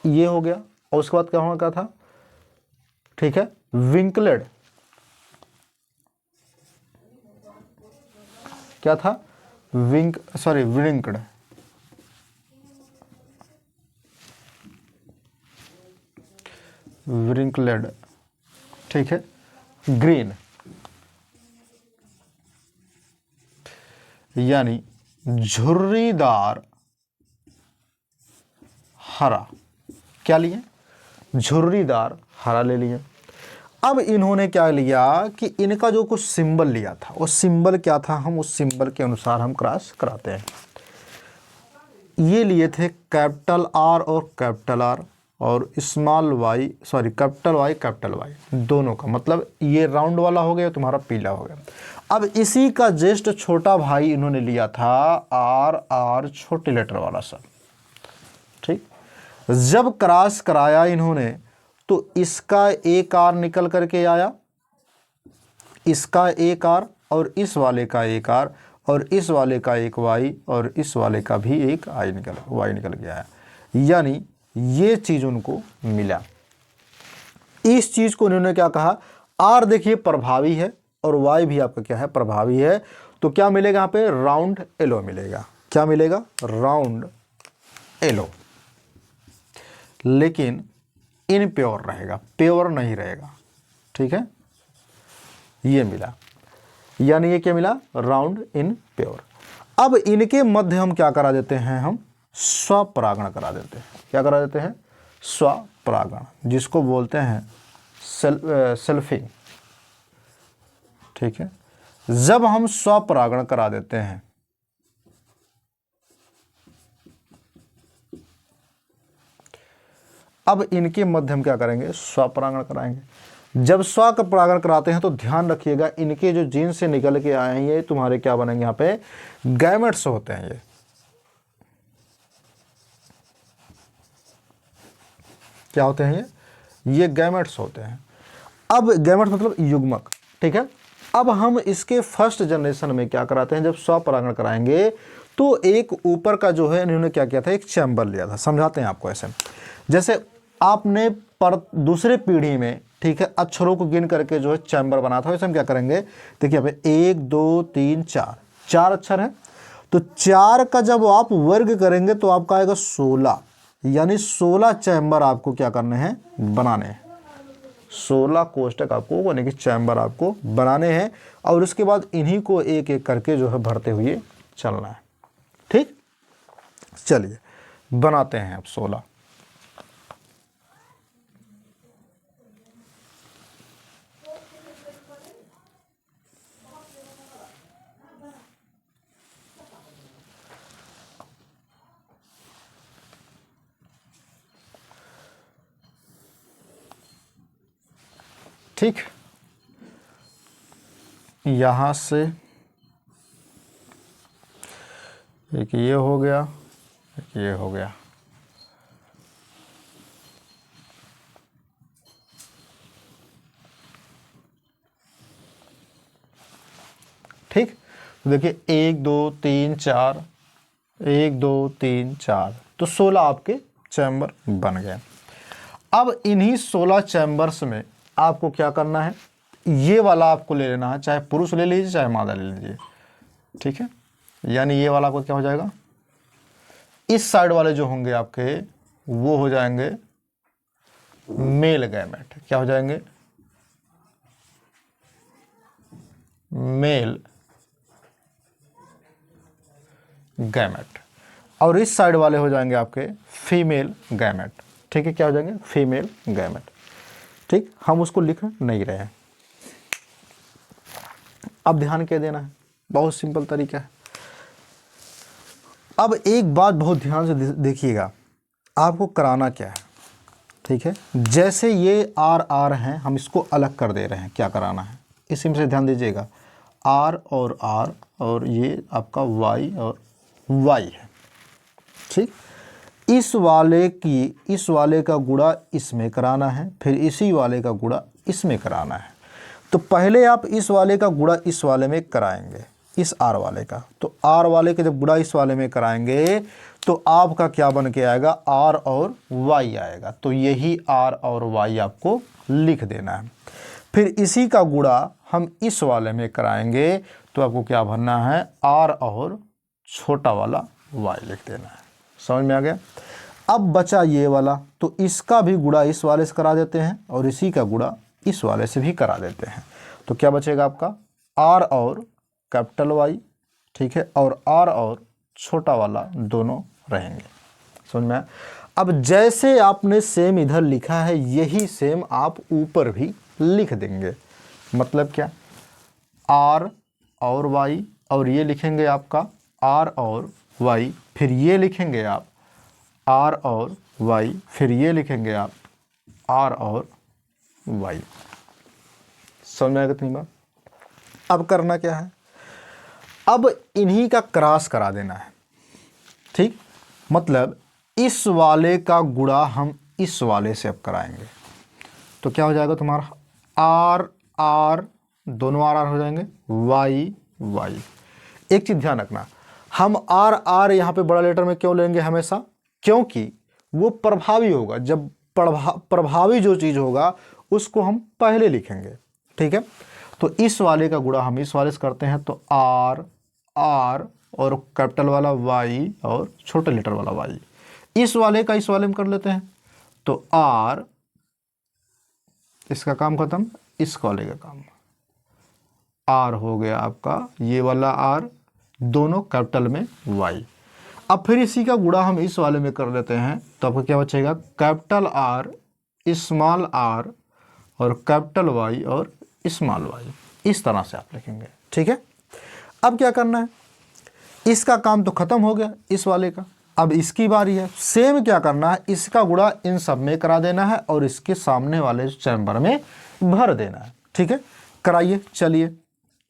Speaker 1: ये हो गया, और उसके बाद क्या होना क्या था, ठीक है, विंकलेड, क्या था, विंक्ड, विंकलेड, ठीक है, ग्रीन, यानी झुर्रीदार हरा। क्या लिए, झुर्रीदार हरा ले लिए। अब इन्होंने क्या लिया कि इनका जो कुछ सिंबल लिया था, वो सिंबल क्या था, हम उस सिंबल के अनुसार हम क्रॉस कराते हैं। ये लिए थे कैपिटल आर और कैपिटल आर, और स्मॉल वाई, कैपिटल वाई दोनों का, मतलब ये राउंड वाला हो गया, तुम्हारा पीला हो गया। अब इसी का जस्ट छोटा भाई इन्होंने लिया था आर छोटे लेटर वाला सब, ठीक। जब क्रॉस कराया इन्होंने तो इसका एक आर निकल करके आया, इसका एक आर, और इस वाले का एक आर, और इस वाले का एक वाई, और इस वाले का भी एक वाई निकल के आया, यानी ये चीज उनको मिला। इस चीज को उन्होंने क्या कहा, आर देखिए प्रभावी है और वाई भी आपका क्या है, प्रभावी है, तो क्या मिलेगा यहाँ पे, राउंड एलो मिलेगा। क्या मिलेगा, राउंड एलो, लेकिन इनप्योर रहेगा, प्योर नहीं रहेगा, ठीक है, ये मिला, यानी ये क्या मिला, राउंड इन प्योर। अब इनके मध्य हम क्या करा देते हैं, हम स्वपरागण करा देते हैं। क्या करा देते हैं, स्वपरागण, जिसको बोलते हैं सेल्फिंग, ठीक है। जब हम स्वपरागण करा देते हैं, अब इनके मध्य हम क्या करेंगे, स्वपरागण कराएंगे। जब स्व का परागण कराते हैं तो ध्यान रखिएगा, इनके जो जीन से निकल के आए हैं ये तुम्हारे क्या बनेंगे, यहाँ पे गैमेट्स होते हैं। ये क्या होते हैं, ये गैमेट्स होते हैं। अब गैमेट्स मतलब युग्मक, ठीक है। अब हम इसके फर्स्ट जनरेशन में क्या कराते हैं, जब स्वपरागण कराएंगे तो एक ऊपर का जो है इन्होंने क्या किया था, एक चैम्बर लिया था। समझाते हैं आपको ऐसे, जैसे आपने दूसरे पीढ़ी में, ठीक है, अक्षरों को गिन करके जो है चैम्बर बना था, वैसे हम क्या करेंगे, देखिए यहाँ पे 1 2 3 4 4 अक्षर हैं, तो 4 का जब आप वर्ग करेंगे तो आपका आएगा 16, यानी 16 चैम्बर आपको क्या करने हैं, बनाने हैं। 16 कोष्टक आपको, यानी कि चैम्बर आपको बनाने हैं, और उसके बाद इन्हीं को एक एक करके जो है भरते हुए चलना है, ठीक। चलिए बनाते हैं अब 16। ठीक, यहां से एक ये हो गया, एक ये हो गया, ठीक। तो देखिए 1 2 3 4, 1 2 3 4, तो 16 आपके चैम्बर बन गए। अब इन्हीं 16 चैम्बर्स में आपको क्या करना है, ये वाला आपको ले लेना है, चाहे पुरुष ले लीजिए चाहे मादा ले लीजिए, ठीक है। यानी ये वाला आपको क्या हो जाएगा, इस साइड वाले जो होंगे आपके वो हो जाएंगे मेल गैमेट। क्या हो जाएंगे, मेल गैमेट, और इस साइड वाले हो जाएंगे आपके फीमेल गैमेट, ठीक है। क्या हो जाएंगे, फीमेल गैमेट, ठीक। हम उसको लिख नहीं रहे हैं। अब ध्यान क्या देना है, बहुत सिंपल तरीका है। अब एक बात बहुत ध्यान से देखिएगा, आपको कराना क्या है, ठीक है। जैसे ये आर हैं, हम इसको अलग कर दे रहे हैं, क्या कराना है, इसी में से ध्यान दीजिएगा, आर, और ये आपका वाई और वाई है, ठीक। इस वाले का गुणा इसमें कराना है, फिर इसी वाले का गुणा इसमें कराना है। तो पहले आप इस वाले का गुणा इस वाले में कराएंगे, इस आर वाले का, तो आर वाले का जब गुणा इस वाले में कराएंगे तो आपका क्या बन के आएगा, आर और वाई आएगा। तो यही आर और वाई आपको लिख देना है। फिर इसी का गुणा हम इस वाले में कराएंगे, तो आपको क्या भरना है, आर और छोटा वाला वाई लिख देना है। समझ में आ गया। अब बचा ये वाला, तो इसका भी गुणा इस वाले से करा देते हैं और इसी का गुणा इस वाले से भी करा देते हैं। तो क्या बचेगा आपका, आर और कैपिटल वाई, ठीक है, और आर और छोटा वाला दोनों रहेंगे। समझ में आया। अब जैसे आपने सेम इधर लिखा है, यही सेम आप ऊपर भी लिख देंगे। मतलब क्या, आर और वाई, और ये लिखेंगे आपका आर और वाई, फिर ये लिखेंगे आप आर और वाई, फिर ये लिखेंगे आप आर और वाई। समझ में आएगा इतनी बात। अब करना क्या है, अब इन्हीं का क्रॉस करा देना है। ठीक, मतलब इस वाले का गुणा हम इस वाले से अब कराएंगे। तो क्या हो जाएगा तुम्हारा, आर आर, दोनों आर आर हो जाएंगे, वाई वाई। एक चीज़ ध्यान रखना, हम आर आर यहाँ पे बड़ा लेटर में क्यों लेंगे हमेशा, क्योंकि वो प्रभावी होगा। जब प्रभावी जो चीज़ होगा उसको हम पहले लिखेंगे। ठीक है, तो इस वाले का गुणा हम इस वाले से करते हैं, तो आर आर और कैपिटल वाला वाई और छोटे लेटर वाला वाई। इस वाले का इस वाले में कर लेते हैं, तो आर, इसका काम खत्म, इस वाले का काम, आर हो गया आपका ये वाला आर, दोनों कैपिटल में वाई। अब फिर इसी का गुणा हम इस वाले में कर लेते हैं, तो आपको क्या बचेगा, कैपिटल आर स्मॉल आर और कैपिटल वाई और स्मॉल वाई। इस तरह से आप लिखेंगे। ठीक है, अब क्या करना है, इसका काम तो खत्म हो गया इस वाले का, अब इसकी बारी है। सेम क्या करना है, इसका गुणा इन सब में करा देना है और इसके सामने वाले चैम्बर में भर देना है। ठीक है, कराइए, चलिए,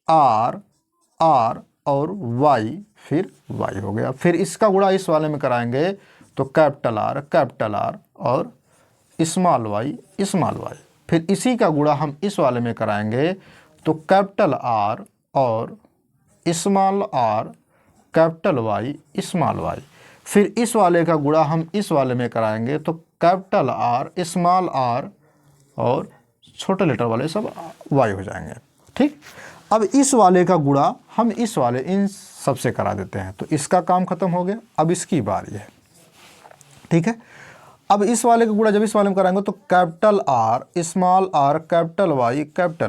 Speaker 1: आर आर और वाई, फिर वाई हो गया। फिर इसका गुणा इस वाले में कराएंगे, तो कैपिटल आर और स्मॉल वाई स्मॉल वाई। फिर इसी का गुणा हम इस वाले में कराएंगे, तो कैपिटल आर और small R capital Y small Y. फिर इस वाले का गुणा हम इस वाले में कराएंगे, तो कैपिटल आर स्मॉल आर और छोटे लेटर वाले सब वाई हो जाएंगे। ठीक, अब इस वाले का गुणा हम इस वाले इन सबसे करा देते हैं, तो इसका काम खत्म हो गया। अब इसकी बारी है। ठीक है, अब इस वाले का गुणा जब इस वाले में कराएंगे, तो capital R small R capital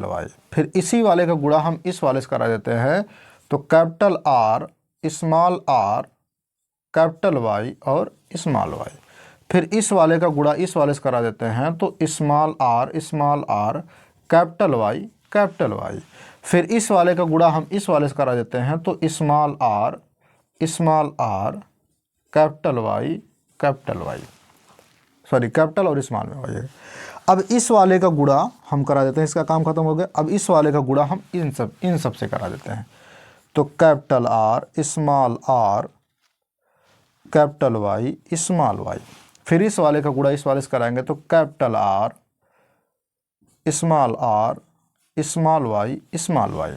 Speaker 1: Y. फिर इसी वाले का गुणा हम इस वाले से करा देते हैं, तो capital R small R capital Y और स्मॉल वाई। फिर इस वाले का गुणा इस वाले से करा देते हैं, तो स्मॉल आर कैपिटल वाई। फिर इस वाले का गुणा हम इस वाले से करा देते हैं, तो small R capital Y, sorry capital और स्मॉल में वाई है। अब इस वाले का गुणा हम करा देते हैं, इसका काम खत्म हो गया। अब इस वाले का गुणा हम इन सब से करा देते हैं, तो capital R small R capital Y small Y. फिर इस वाले का गुणा इस वाले से कराएंगे, तो capital R small Y small Y.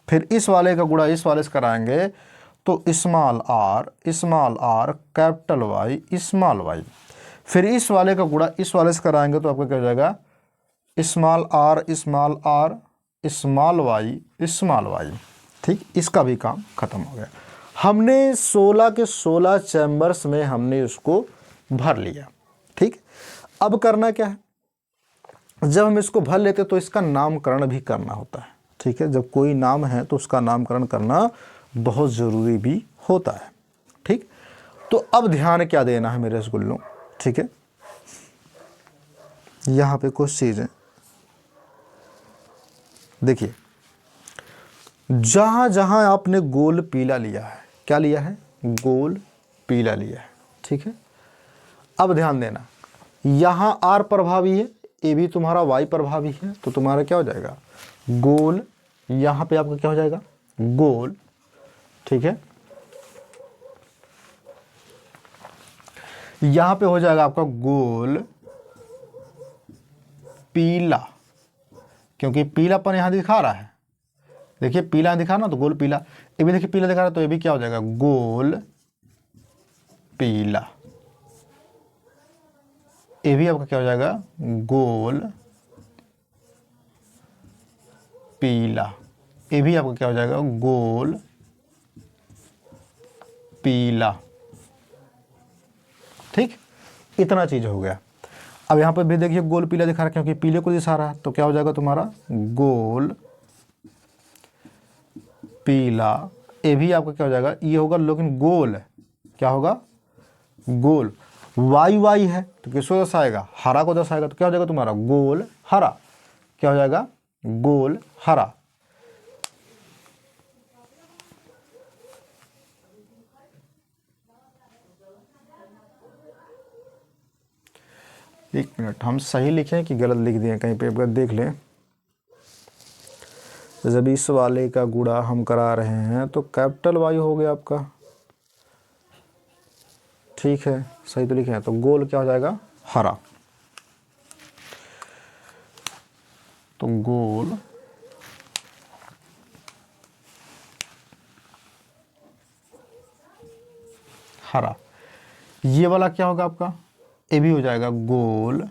Speaker 1: फिर इस वाले का गुणा इस वाले से कराएंगे, तो small R capital Y small Y. फिर इस वाले का गुणा इस वाले से कराएंगे, तो आपको क्या हो जाएगा, स्मॉल आर स्मॉल वाई। ठीक, इसका भी काम खत्म हो गया। हमने 16 के 16 चैम्बर्स में हमने उसको भर लिया। ठीक, अब करना क्या है, जब हम इसको भर लेते तो इसका नामकरण भी करना होता है। ठीक है, जब कोई नाम है तो उसका नामकरण करना बहुत ज़रूरी भी होता है। ठीक, तो अब ध्यान क्या देना है मेरे रसगुल्लों। ठीक है, यहाँ पे कुछ चीज़ें देखिए, जहाँ जहाँ आपने गोल पीला लिया है, क्या लिया है, गोल पीला लिया है। ठीक है, अब ध्यान देना, यहाँ आर प्रभावी है, ए भी तुम्हारा वाई प्रभावी है, तो तुम्हारा क्या हो जाएगा, गोल। यहाँ पे आपका क्या हो जाएगा, गोल। ठीक है, यहाँ पे हो जाएगा आपका गोल पीला, क्योंकि पीलापन यहाँ दिखा रहा है। देखिए पीला दिखा ना, तो गोल पीला। ये भी देखिए पीला दिखा रहा है, तो ये भी क्या हो जाएगा, गोल पीला। ये भी आपका क्या हो जाएगा, गोल पीला। ये भी आपका क्या हो जाएगा, गोल पीला। ठीक, इतना चीज हो गया। अब यहां पर भी देखिए गोल पीला दिखा रहा है क्योंकि पीले को दिखा रहा है, तो क्या हो जाएगा तुम्हारा गोल पीला। ये भी आपका क्या हो जाएगा, ये होगा लेकिन गोल, क्या होगा, गोल। वाई वाई है तो किसको दर्शाएगा, हरा को दर्शाएगा, तो क्या हो जाएगा तुम्हारा गोल हरा। क्या हो जाएगा, गोल हरा। एक मिनट, हम सही लिखें कि गलत लिख दिए कहीं पे, अगर देख लें। जब इस वाले का गुणा हम करा रहे हैं तो कैपिटल वाई हो गया आपका। ठीक है, सही तो लिखे हैं। तो गोल क्या हो जाएगा, हरा। तो गोल हरा। ये वाला क्या होगा आपका, ये भी हो जाएगा गोल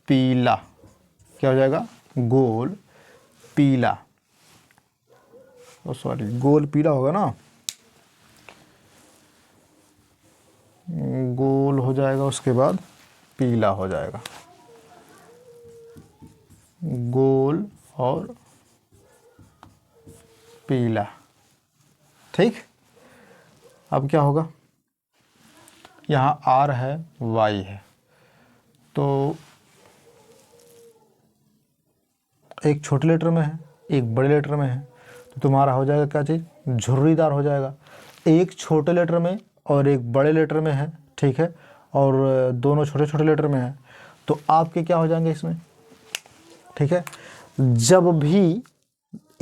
Speaker 1: पीला। क्या हो जाएगा, गोल पीला। सॉरी, गोल पीला होगा ना, गोल हो जाएगा, उसके बाद पीला हो जाएगा, गोल और पीला। ठीक, अब क्या होगा, यहाँ आर है, वाई है, तो एक छोटे लेटर में है, एक बड़े लेटर में है, तो तुम्हारा हो जाएगा क्या चीज़, झुर्रीदार हो जाएगा। एक छोटे लेटर में और एक बड़े लेटर में है, ठीक है, और दोनों छोटे छोटे लेटर में है, तो आपके क्या हो जाएंगे इसमें। ठीक है, जब भी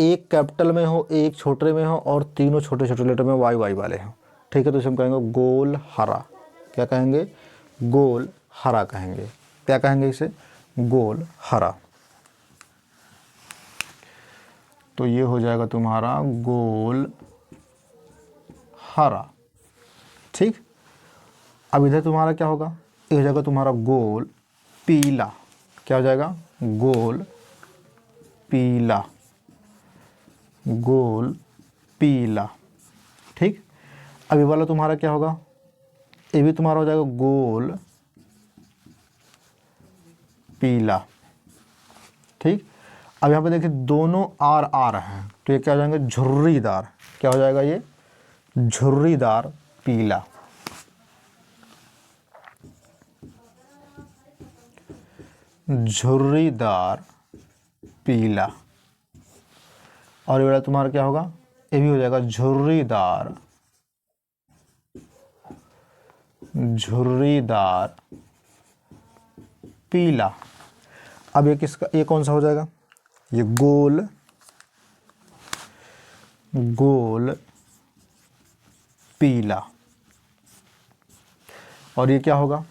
Speaker 1: एक कैपिटल में हो, एक छोटे में हो और तीनों छोटे छोटे लेटर में वाई वाई वाले हों, ठीक है, तो इसे हम कहेंगे गोल हरा। क्या कहेंगे, गोल हरा कहेंगे। क्या कहेंगे इसे, गोल हरा। तो ये हो जाएगा तुम्हारा गोल हरा। ठीक, अब इधर तुम्हारा क्या होगा, ये हो जाएगा तुम्हारा गोल पीला। क्या हो जाएगा, गोल पीला, गोल पीला। ठीक, अब ये वाला तुम्हारा क्या होगा, ये भी तुम्हारा हो जाएगा गोल पीला। ठीक, अब यहाँ पे देखिए दोनों आर आ रहे हैं, तो ये क्या हो जाएंगे, झुर्रीदार। क्या हो जाएगा, ये झुर्रीदार पीला। झुर्रीदार पीला। और ये वाला तुम्हारा क्या होगा, ये भी हो जाएगा झुर्रीदार, झुर्रीदार पीला। अब ये किसका, ये कौन सा हो जाएगा, ये गोल, गोल पीला। और ये क्या होगा,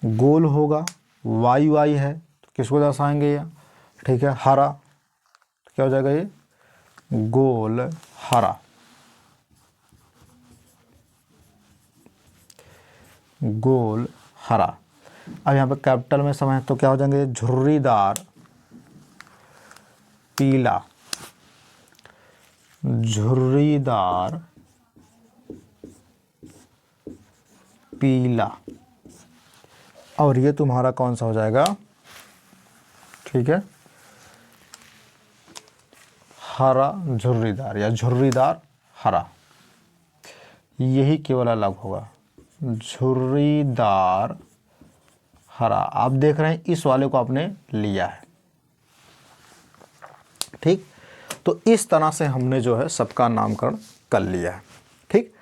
Speaker 1: गोल होगा, वाई वाई है, तो किसको दर्शाएंगे ये, ठीक है, हरा। तो क्या हो जाएगा, ये गोल हरा, गोल हरा। अब यहाँ पे कैपिटल में समझ तो क्या हो जाएंगे, झुर्रीदार पीला, झुर्रीदार पीला। और ये तुम्हारा कौन सा हो जाएगा, ठीक है, हरा झुर्रीदार या झुर्रीदार हरा। यही केवल अलग होगा, झुर्रीदार हरा। आप देख रहे हैं इस वाले को आपने लिया है। ठीक, तो इस तरह से हमने जो है सबका नामकरण कर लिया है। ठीक,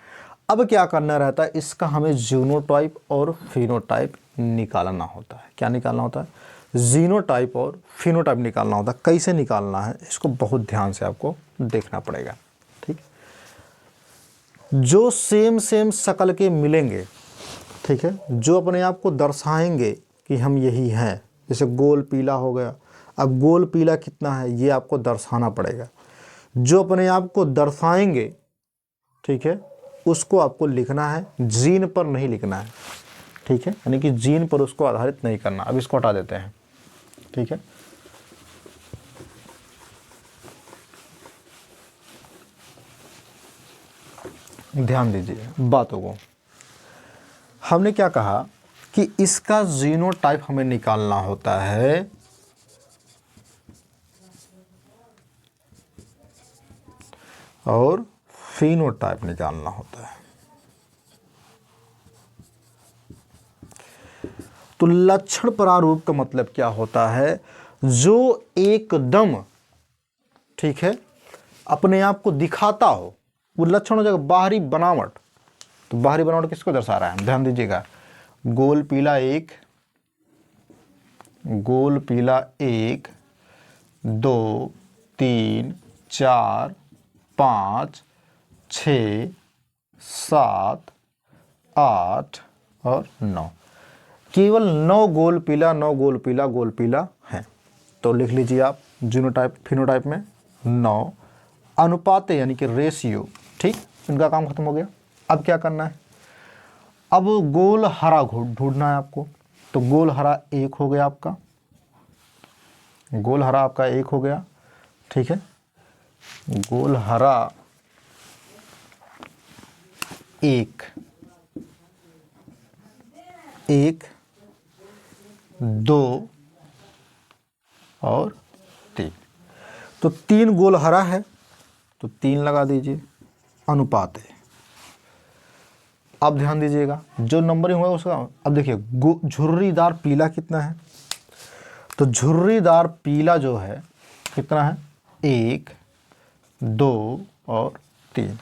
Speaker 1: अब क्या करना रहता है, इसका हमें जीनोटाइप और फिनोटाइप निकालना होता है। क्या निकालना होता है, जीनोटाइप और फिनोटाइप निकालना होता है। कैसे निकालना है, इसको बहुत ध्यान से आपको देखना पड़ेगा। ठीक, जो सेम सेम शक्ल के मिलेंगे, ठीक है, जो अपने आप को दर्शाएंगे कि हम यही हैं, जैसे गोल पीला हो गया। अब गोल पीला कितना है ये आपको दर्शाना पड़ेगा। जो अपने आप को दर्शाएंगे, ठीक है, उसको आपको लिखना है, जीन पर नहीं लिखना है, ठीक है, यानी कि जीन पर उसको आधारित नहीं करना। अब इसको हटा देते हैं, ठीक है। ध्यान दीजिए बातों को। हमने क्या कहा कि इसका जीनोटाइप हमें निकालना होता है और फिनोटाइप निकालना होता है। तो लक्षण प्रारूप का मतलब क्या होता है? जो एकदम, ठीक है, अपने आप को दिखाता हो, वो लक्षण हो जाएगा बाहरी बनावट। तो बाहरी बनावट किसको दर्शा रहा है? ध्यान दीजिएगा, गोल पीला एक, गोल पीला 1 2 3 4 5 6 7 8 और 9, केवल 9 गोल पीला, 9 गोल पीला गोल पीला है। तो लिख लीजिए आप जीनोटाइप फिनोटाइप में 9 अनुपात यानी कि रेशियो, ठीक, इनका काम खत्म हो गया। अब क्या करना है? अब गोल हरा ढूंढना है आपको। तो गोल हरा 1 हो गया आपका, गोल हरा आपका 1 हो गया, ठीक है। गोल हरा 1 2 और 3। तो 3 गोल हरा है तो 3 लगा दीजिए, अनुपात है। अब ध्यान दीजिएगा, जो नंबरिंग हुआ उसका, अब देखिए झुर्रीदार पीला कितना है? तो झुर्रीदार पीला जो है कितना है? 1 2 और 3,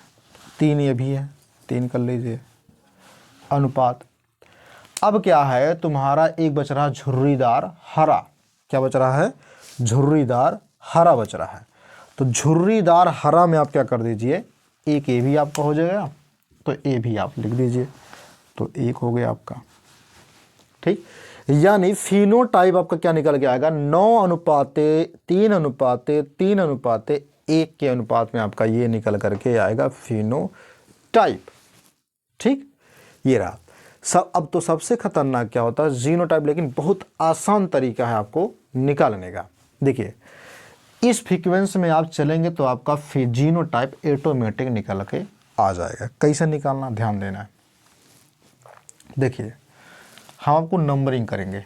Speaker 1: 3 ये भी है, 3 कर लीजिए, अनुपात। अब क्या है तुम्हारा? एक बच रहा झुर्रीदार हरा। क्या बच रहा है? झुर्रीदार हरा बच रहा है। तो झुर्रीदार हरा में आप क्या कर दीजिए, एक ए भी आपका हो जाएगा, तो ए भी आप लिख दीजिए, तो 1 हो गया आपका, ठीक। यानी फिनोटाइप आपका क्या निकल के आएगा? 9 अनुपाते 3 अनुपाते 3 अनुपाते 1 के अनुपात में आपका ये निकल करके आएगा फिनोटाइप, ठीक। ये रहा सब। अब तो सबसे खतरनाक क्या होता है? जीनोटाइप। लेकिन बहुत आसान तरीका है आपको निकालने का। देखिए, इस फ्रीक्वेंसी में आप चलेंगे तो आपका जीनोटाइप ऑटोमेटिक निकल के आ जाएगा। कैसे निकालना, ध्यान देना है। देखिए, हम आपको नंबरिंग करेंगे,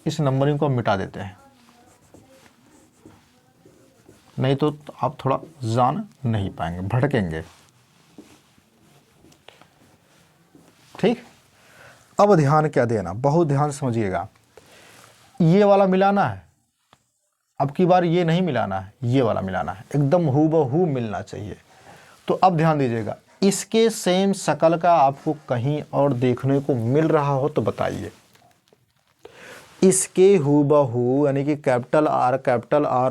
Speaker 1: इस नंबरिंग को मिटा देते हैं, नहीं तो आप थोड़ा जान नहीं पाएंगे, भटकेंगे, ठीक। अब ध्यान क्या देना, बहुत ध्यान समझिएगा। ये वाला मिलाना है, अब की बार ये नहीं मिलाना है, ये वाला मिलाना है, एकदम हूबहू मिलना चाहिए। तो अब ध्यान दीजिएगा, इसके सेम शक्ल का आपको कहीं और देखने को मिल रहा हो तो बताइए। इसके हूबहू यानी कि कैपिटल आर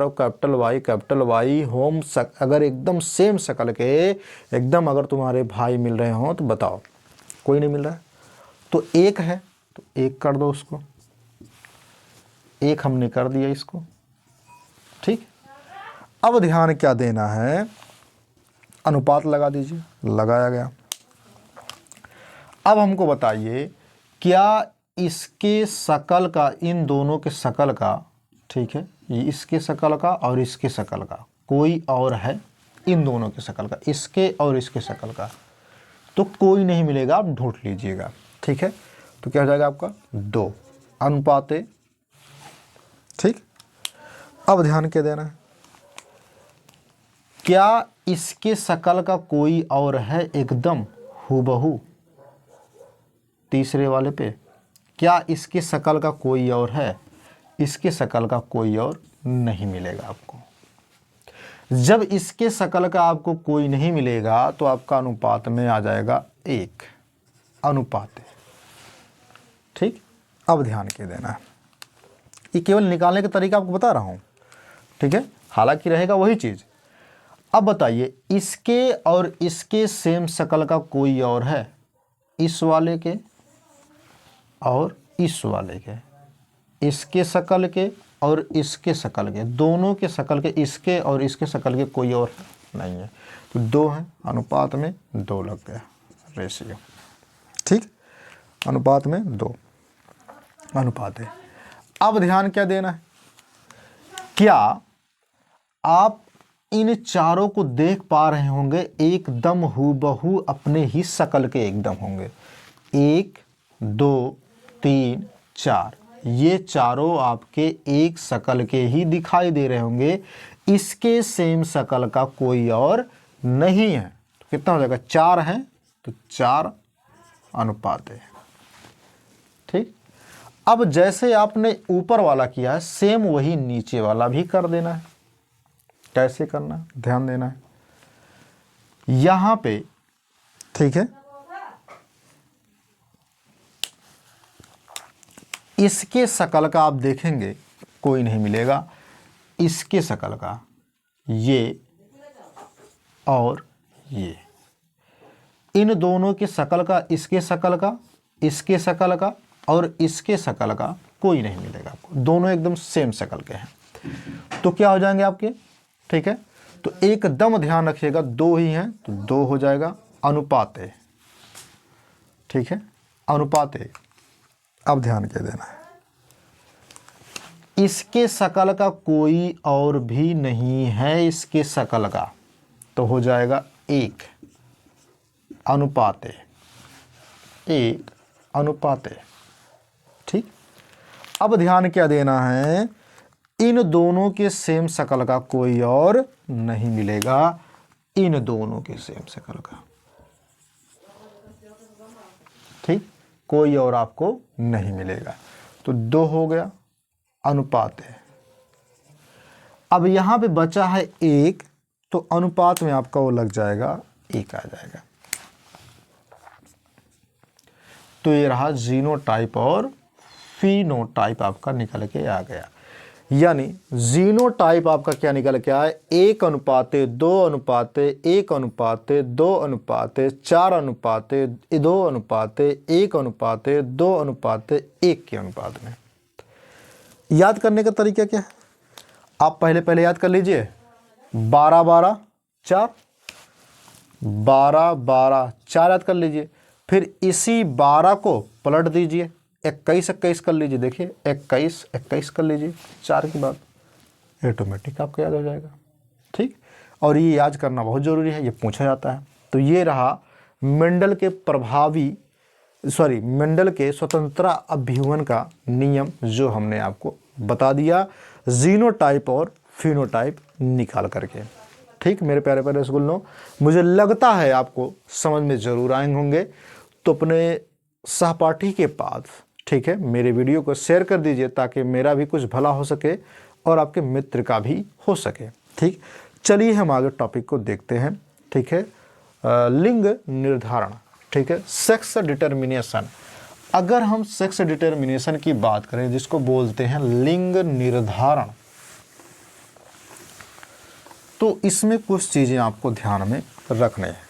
Speaker 1: और कैपिटल वाई होम अगर एकदम सेम शक्ल के एकदम अगर तुम्हारे भाई मिल रहे हो तो बताओ। कोई नहीं मिल रहा है तो 1 है, तो 1 कर दो उसको, 1 हमने कर दिया इसको, ठीक। अब ध्यान क्या देना है, अनुपात लगा दीजिए, लगाया गया। अब हमको बताइए, क्या इसके शकल का, इन दोनों के शकल का, ठीक है, ये इसके शकल का और इसके शकल का कोई और है? इन दोनों के शकल का, इसके और इसके शकल का तो कोई नहीं मिलेगा, आप ढूंढ लीजिएगा, ठीक है। तो क्या हो जाएगा आपका 2 अनुपात, ठीक। अब ध्यान क्या देना है, क्या इसके शकल का कोई और है एकदम हूबहू? तीसरे वाले पे, क्या इसके शकल का कोई और है? इसके शकल का कोई और नहीं मिलेगा आपको। जब इसके शकल का आपको कोई नहीं मिलेगा तो आपका अनुपात में आ जाएगा 1 अनुपात, ठीक। अब ध्यान के देना है, ये केवल निकालने का तरीका आपको बता रहा हूं, ठीक है, हालांकि रहेगा वही चीज। अब बताइए, इसके और इसके सेम शक्ल का कोई और है? इस वाले के और इस वाले के, इसके शक्ल के और इसके शकल के, दोनों के शकल के, इसके और इसके शकल के कोई और नहीं है, तो 2 है, अनुपात में 2 लग गया रेशियो। ठीक, अनुपात में 2 अनुपात है। अब ध्यान क्या देना है, क्या आप इन चारों को देख पा रहे होंगे, एकदम हूबहू अपने ही शकल के एकदम होंगे। 1 2 3 4, ये चारों आपके एक शकल के ही दिखाई दे रहे होंगे, इसके सेम शकल का कोई और नहीं है। तो कितना हो जाएगा, 4 है तो 4 अनुपात है। ठीक, अब जैसे आपने ऊपर वाला किया है, सेम वही नीचे वाला भी कर देना है। कैसे करना है, ध्यान देना है यहां पे। ठीक है, इसके शकल का आप देखेंगे कोई नहीं मिलेगा, इसके शकल का, ये और ये, इन दोनों के शकल का, इसके शकल का, इसके शकल का और इसके शकल का कोई नहीं मिलेगा आपको, दोनों एकदम सेम शकल के हैं। तो क्या हो जाएंगे आपके, ठीक है, तो एकदम ध्यान रखिएगा, 2 ही हैं तो 2 हो जाएगा, अनुपात है। ठीक है, अनुपात है। अब ध्यान क्या देना है, इसके शकल का कोई और भी नहीं है, इसके शकल का, तो हो जाएगा 1 अनुपात है, 1 अनुपात है। ठीक, अब ध्यान क्या देना है, इन दोनों के सेम शकल का कोई और नहीं मिलेगा, इन दोनों के सेम शकल का। ठीक, कोई और आपको नहीं मिलेगा, तो 2 हो गया, अनुपात है। अब यहां पे बचा है 1, तो अनुपात में आपका वो लग जाएगा, 1 आ जाएगा। तो ये रहा जीनोटाइप और फिनोटाइप आपका निकल के आ गया। यानी जीनोटाइप आपका क्या निकल के आया, 1 अनुपात 2 अनुपात 1 अनुपात 2 अनुपात 4 अनुपात 2 अनुपात 1 अनुपात 2 अनुपात 1 के अनुपात में। याद करने का तरीका क्या है, आप पहले याद कर लीजिए, 12 12 4, 12 12 4 याद कर लीजिए, फिर इसी 12 को पलट दीजिए, 21 21 कर लीजिए, देखिए 21 21 कर लीजिए 4 के बाद, ऑटोमेटिक आपको याद हो जाएगा। ठीक, और ये याद करना बहुत ज़रूरी है, ये पूछा जाता है। तो ये रहा मेंडल के स्वतंत्रता अभिवन का नियम, जो हमने आपको बता दिया, जीनोटाइप और फिनोटाइप निकाल करके। ठीक, मेरे प्यारे प्यारे रसगुल्लों, मुझे लगता है आपको समझ में ज़रूर आए होंगे, तो अपने सहपाठी के पास, ठीक है, मेरे वीडियो को शेयर कर दीजिए, ताकि मेरा भी कुछ भला हो सके और आपके मित्र का भी हो सके। ठीक, चलिए हम आगे टॉपिक को देखते हैं। ठीक है, लिंग निर्धारण, ठीक है, सेक्स डिटर्मिनेशन। अगर हम सेक्स डिटर्मिनेशन की बात करें, जिसको बोलते हैं लिंग निर्धारण, तो इसमें कुछ चीज़ें आपको ध्यान में रखने हैं।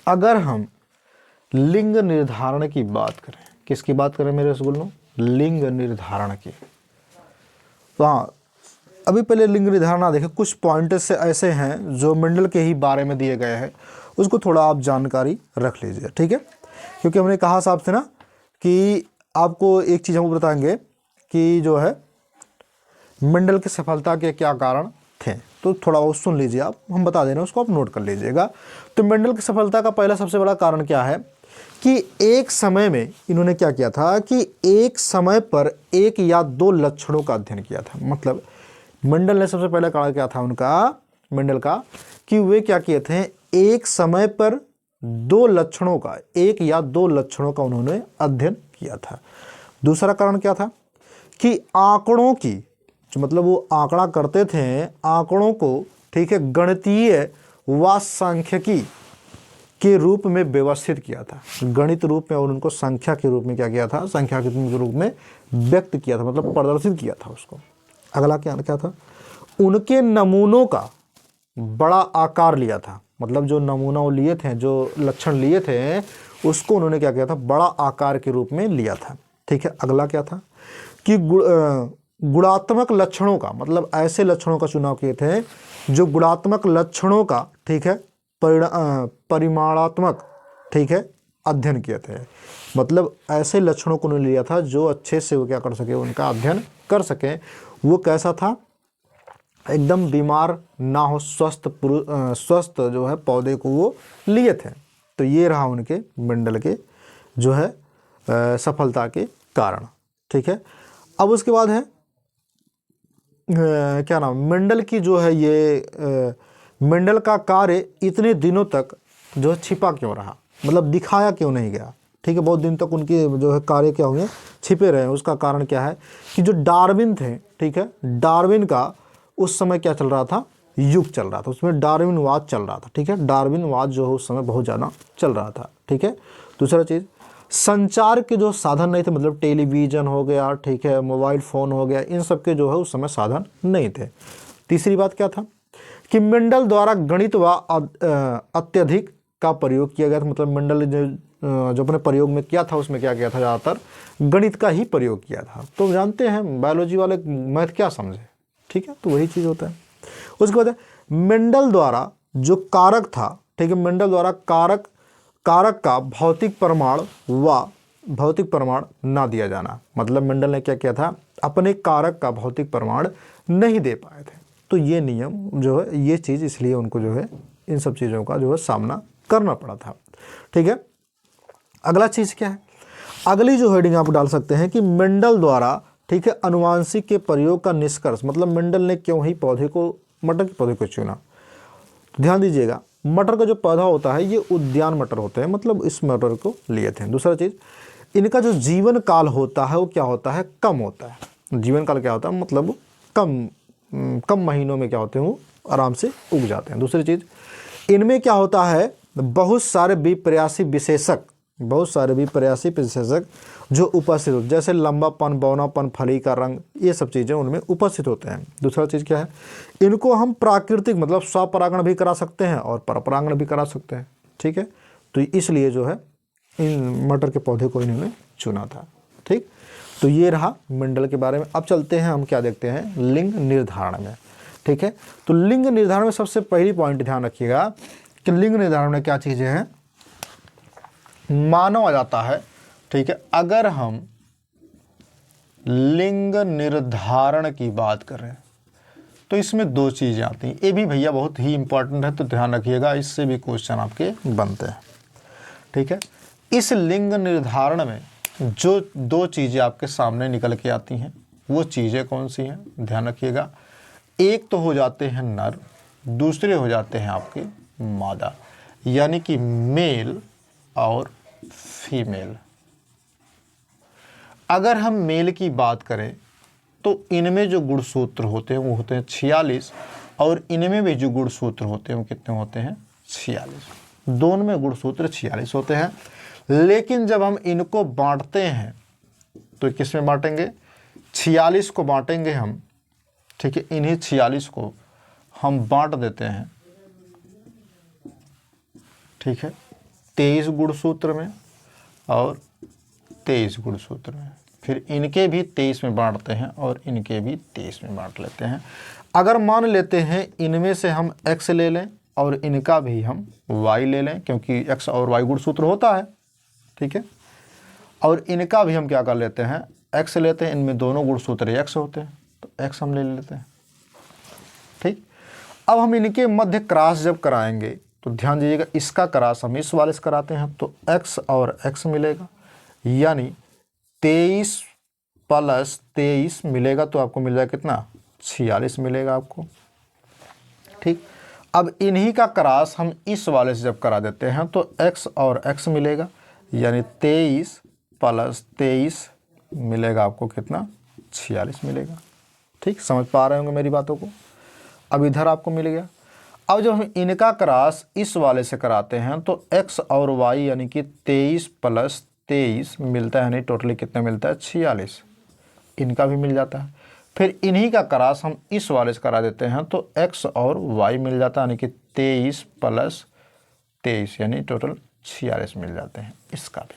Speaker 1: अगर हम लिंग निर्धारण की बात करें, किसकी बात करें मेरे रसगुल्लों, लिंग निर्धारण की, तो हाँ, अभी पहले लिंग निर्धारण देखें, कुछ पॉइंट से ऐसे हैं जो मेंडल के ही बारे में दिए गए हैं, उसको थोड़ा आप जानकारी रख लीजिए। ठीक है, क्योंकि हमने कहा साहब से ना कि आपको एक चीज़ हम बताएंगे कि जो है मेंडल की सफलता के क्या कारण थे, तो थोड़ा वो सुन लीजिए आप, हम बता दे रहे हैं, उसको आप नोट कर लीजिएगा। तो मेंडल की सफलता का पहला सबसे बड़ा कारण क्या है कि एक समय में इन्होंने क्या किया था कि एक समय पर 1 या 2 लक्षणों का अध्ययन किया था। मतलब मेंडल ने सबसे पहला कारण क्या था उनका, मेंडल का, कि वे क्या किए थे, एक समय पर 2 लक्षणों का, 1 या 2 लक्षणों का उन्होंने अध्ययन किया था। दूसरा कारण क्या था कि आंकड़ों की, मतलब वो आंकड़ा करते थे, आंकड़ों को, ठीक है, गणितीय व सांख्यिकी
Speaker 2: के रूप में व्यवस्थित किया था, गणित रूप में, और उनको संख्या के रूप में क्या किया था, संख्या के रूप में व्यक्त किया था, मतलब प्रदर्शित किया था उसको। अगला क्या क्या था, उनके नमूनों का बड़ा आकार लिया था, मतलब जो नमूना वो लिए थे, जो लक्षण लिए थे, उसको उन्होंने क्या किया था, बड़ा आकार के रूप में लिया था। ठीक है, अगला क्या था कि गुणात्मक लक्षणों का, मतलब ऐसे लक्षणों का चुनाव किए थे जो गुणात्मक लक्षणों का, ठीक है, परिमाणात्मक, ठीक है, अध्ययन किए थे। मतलब ऐसे लक्षणों को उन्होंने लिया था जो अच्छे से वो क्या कर सके, उनका अध्ययन कर सके। वो कैसा था, एकदम बीमार ना हो, स्वस्थ जो है पौधे को वो लिए थे। तो ये रहा उनके मेंडल के जो है सफलता के कारण। ठीक है, अब उसके बाद है क्या नाम, मेंडल की जो है ये मेंडल का कार्य इतने दिनों तक जो है छिपा क्यों रहा, मतलब दिखाया क्यों नहीं गया। ठीक है, बहुत दिन तक उनके जो है कार्य क्या हुए, छिपे रहे। उसका कारण क्या है कि जो डार्विन थे, ठीक है, डार्विन का उस समय क्या चल रहा था, युग चल रहा था, उसमें डार्विनवाद चल रहा था। ठीक है, डार्विनवाद जो है उस समय बहुत ज़्यादा चल रहा था। ठीक है, दूसरा चीज़, संचार के जो साधन नहीं थे, मतलब टेलीविज़न हो गया, ठीक है, मोबाइल फ़ोन हो गया, इन सब के जो है उस समय साधन नहीं थे। तीसरी बात क्या था कि मेंडल द्वारा गणित व अत्यधिक का प्रयोग किया गया था, मतलब मेंडल जो अपने प्रयोग में किया था उसमें क्या किया था, ज़्यादातर गणित का ही प्रयोग किया था। तो जानते हैं बायोलॉजी वाले मैथ क्या समझे, ठीक है, तो वही चीज़ होता है। उसके बाद मेंडल द्वारा जो कारक था, ठीक है, मेंडल द्वारा कारक का भौतिक प्रमाण ना दिया जाना, मतलब मेंडल ने क्या किया था, अपने कारक का भौतिक प्रमाण नहीं दे पाए थे। तो ये नियम जो है, ये चीज़ इसलिए उनको जो है इन सब चीज़ों का जो है सामना करना पड़ा था। ठीक है, अगला चीज़ क्या है, अगली जो हेडिंग आप डाल सकते हैं कि मेंडल द्वारा, ठीक है, अनुवांशिक के प्रयोग का निष्कर्ष, मतलब मेंडल ने क्यों ही पौधे को, मटर के पौधे को चुना। ध्यान दीजिएगा, मटर का जो पौधा होता है ये उद्यान मटर होते हैं, मतलब इस मटर को लिए थे। दूसरा चीज़, इनका जो जीवन काल होता है वो क्या होता है, कम होता है। जीवन काल क्या होता है, मतलब कम महीनों में क्या होते हैं, वो आराम से उग जाते हैं। दूसरी चीज़, इनमें क्या होता है, बहुत सारे विप्रयासी विशेषक जो उपस्थित होते, जैसे लंबापन, बौनापन, फली का रंग, ये सब चीज़ें उनमें उपस्थित होते हैं। दूसरा चीज़ क्या है, इनको हम प्राकृतिक, मतलब स्वपरागण भी करा सकते हैं और परपरागण भी करा सकते हैं। ठीक है, तो इसलिए जो है इन मटर के पौधे को इन्होंने चुना था। ठीक, तो ये रहा मेंडल के बारे में। अब चलते हैं, हम क्या देखते हैं, लिंग निर्धारण में। ठीक है, तो लिंग निर्धारण में सबसे पहली पॉइंट ध्यान रखिएगा कि लिंग निर्धारण में क्या चीज़ें हैं, माना जाता है, ठीक है, अगर हम लिंग निर्धारण की बात करें तो इसमें दो चीज़ें आती हैं। ये भी भैया बहुत ही इंपॉर्टेंट है, तो ध्यान रखिएगा, इससे भी क्वेश्चन आपके बनते हैं। ठीक है, इस लिंग निर्धारण में जो दो चीज़ें आपके सामने निकल के आती हैं वो चीज़ें कौन सी हैं, ध्यान रखिएगा। एक तो हो जाते हैं नर, दूसरे हो जाते हैं आपके मादा, यानी कि मेल और फीमेल। अगर हम मेल की बात करें तो इनमें जो गुणसूत्र होते हैं वो होते हैं 46, और इनमें भी जो गुणसूत्र होते हैं वो कितने होते हैं, 46। दोनों में गुणसूत्र 46 होते हैं। लेकिन जब हम इनको बांटते हैं तो किस में बांटेंगे, 46 को बांटेंगे हम। ठीक है, इन्हीं 46 को हम बांट देते हैं, ठीक है, 23 गुणसूत्र में और 23 गुणसूत्र में। फिर इनके भी 23 में बांटते हैं और इनके भी 23 में बांट लेते हैं। अगर मान लेते हैं इनमें से हम x ले लें और इनका भी हम y ले लें, क्योंकि x और y गुणसूत्र होता है। ठीक है, और इनका भी हम क्या कर लेते हैं, x लेते हैं, इनमें दोनों गुणसूत्र x होते हैं तो x हम ले लेते हैं। ठीक, अब हम इनके मध्य क्रॉस जब कराएंगे तो ध्यान दीजिएगा, इसका क्रॉस हम इस वाले से कराते हैं तो x और x मिलेगा, यानी 23 + 23 मिलेगा, तो आपको मिल जाएगा कितना, 46 मिलेगा आपको। ठीक, अब इन्हीं का क्रॉस हम इस वाले से जब करा देते हैं तो x और x मिलेगा, यानी 23 + 23 मिलेगा आपको कितना, 46 मिलेगा। ठीक, समझ पा रहे होंगे मेरी बातों को। अब इधर आपको मिल गया।
Speaker 1: अब जब हम इनका क्रॉस इस वाले से कराते हैं तो x और y यानी कि 23 + 23 मिलता है, यानी टोटली कितना मिलता है 46, इनका भी मिल जाता है। फिर इन्हीं का क्रॉस हम इस वाले से करा देते हैं तो x और y मिल जाता है, यानी कि 23 + 23 यानी टोटल 46 मिल जाते हैं इसका भी।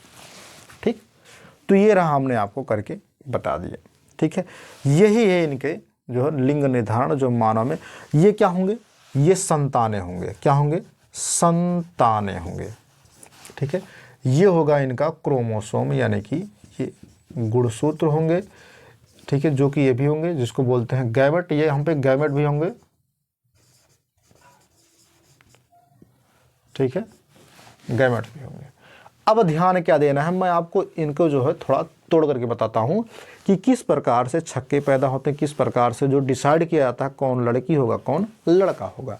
Speaker 1: ठीक, तो ये रहा, हमने आपको करके बता दिया। ठीक है, यही है इनके जो है लिंग निर्धारण जो मानव में। ये क्या होंगे, ये संतानें होंगे। क्या होंगे, संतानें होंगे। ठीक है, ये होगा इनका क्रोमोसोम यानी कि ये गुणसूत्र होंगे। ठीक है, जो कि ये भी होंगे जिसको बोलते हैं गैमेट। ये हम पे गैमेट भी होंगे। ठीक है, गैमेट भी होंगे। अब ध्यान क्या देना है, मैं आपको इनको जो है थोड़ा तोड़ करके बताता हूं कि किस प्रकार से छक्के पैदा होते हैं, किस प्रकार से जो डिसाइड किया जाता है कौन लड़की होगा कौन लड़का होगा।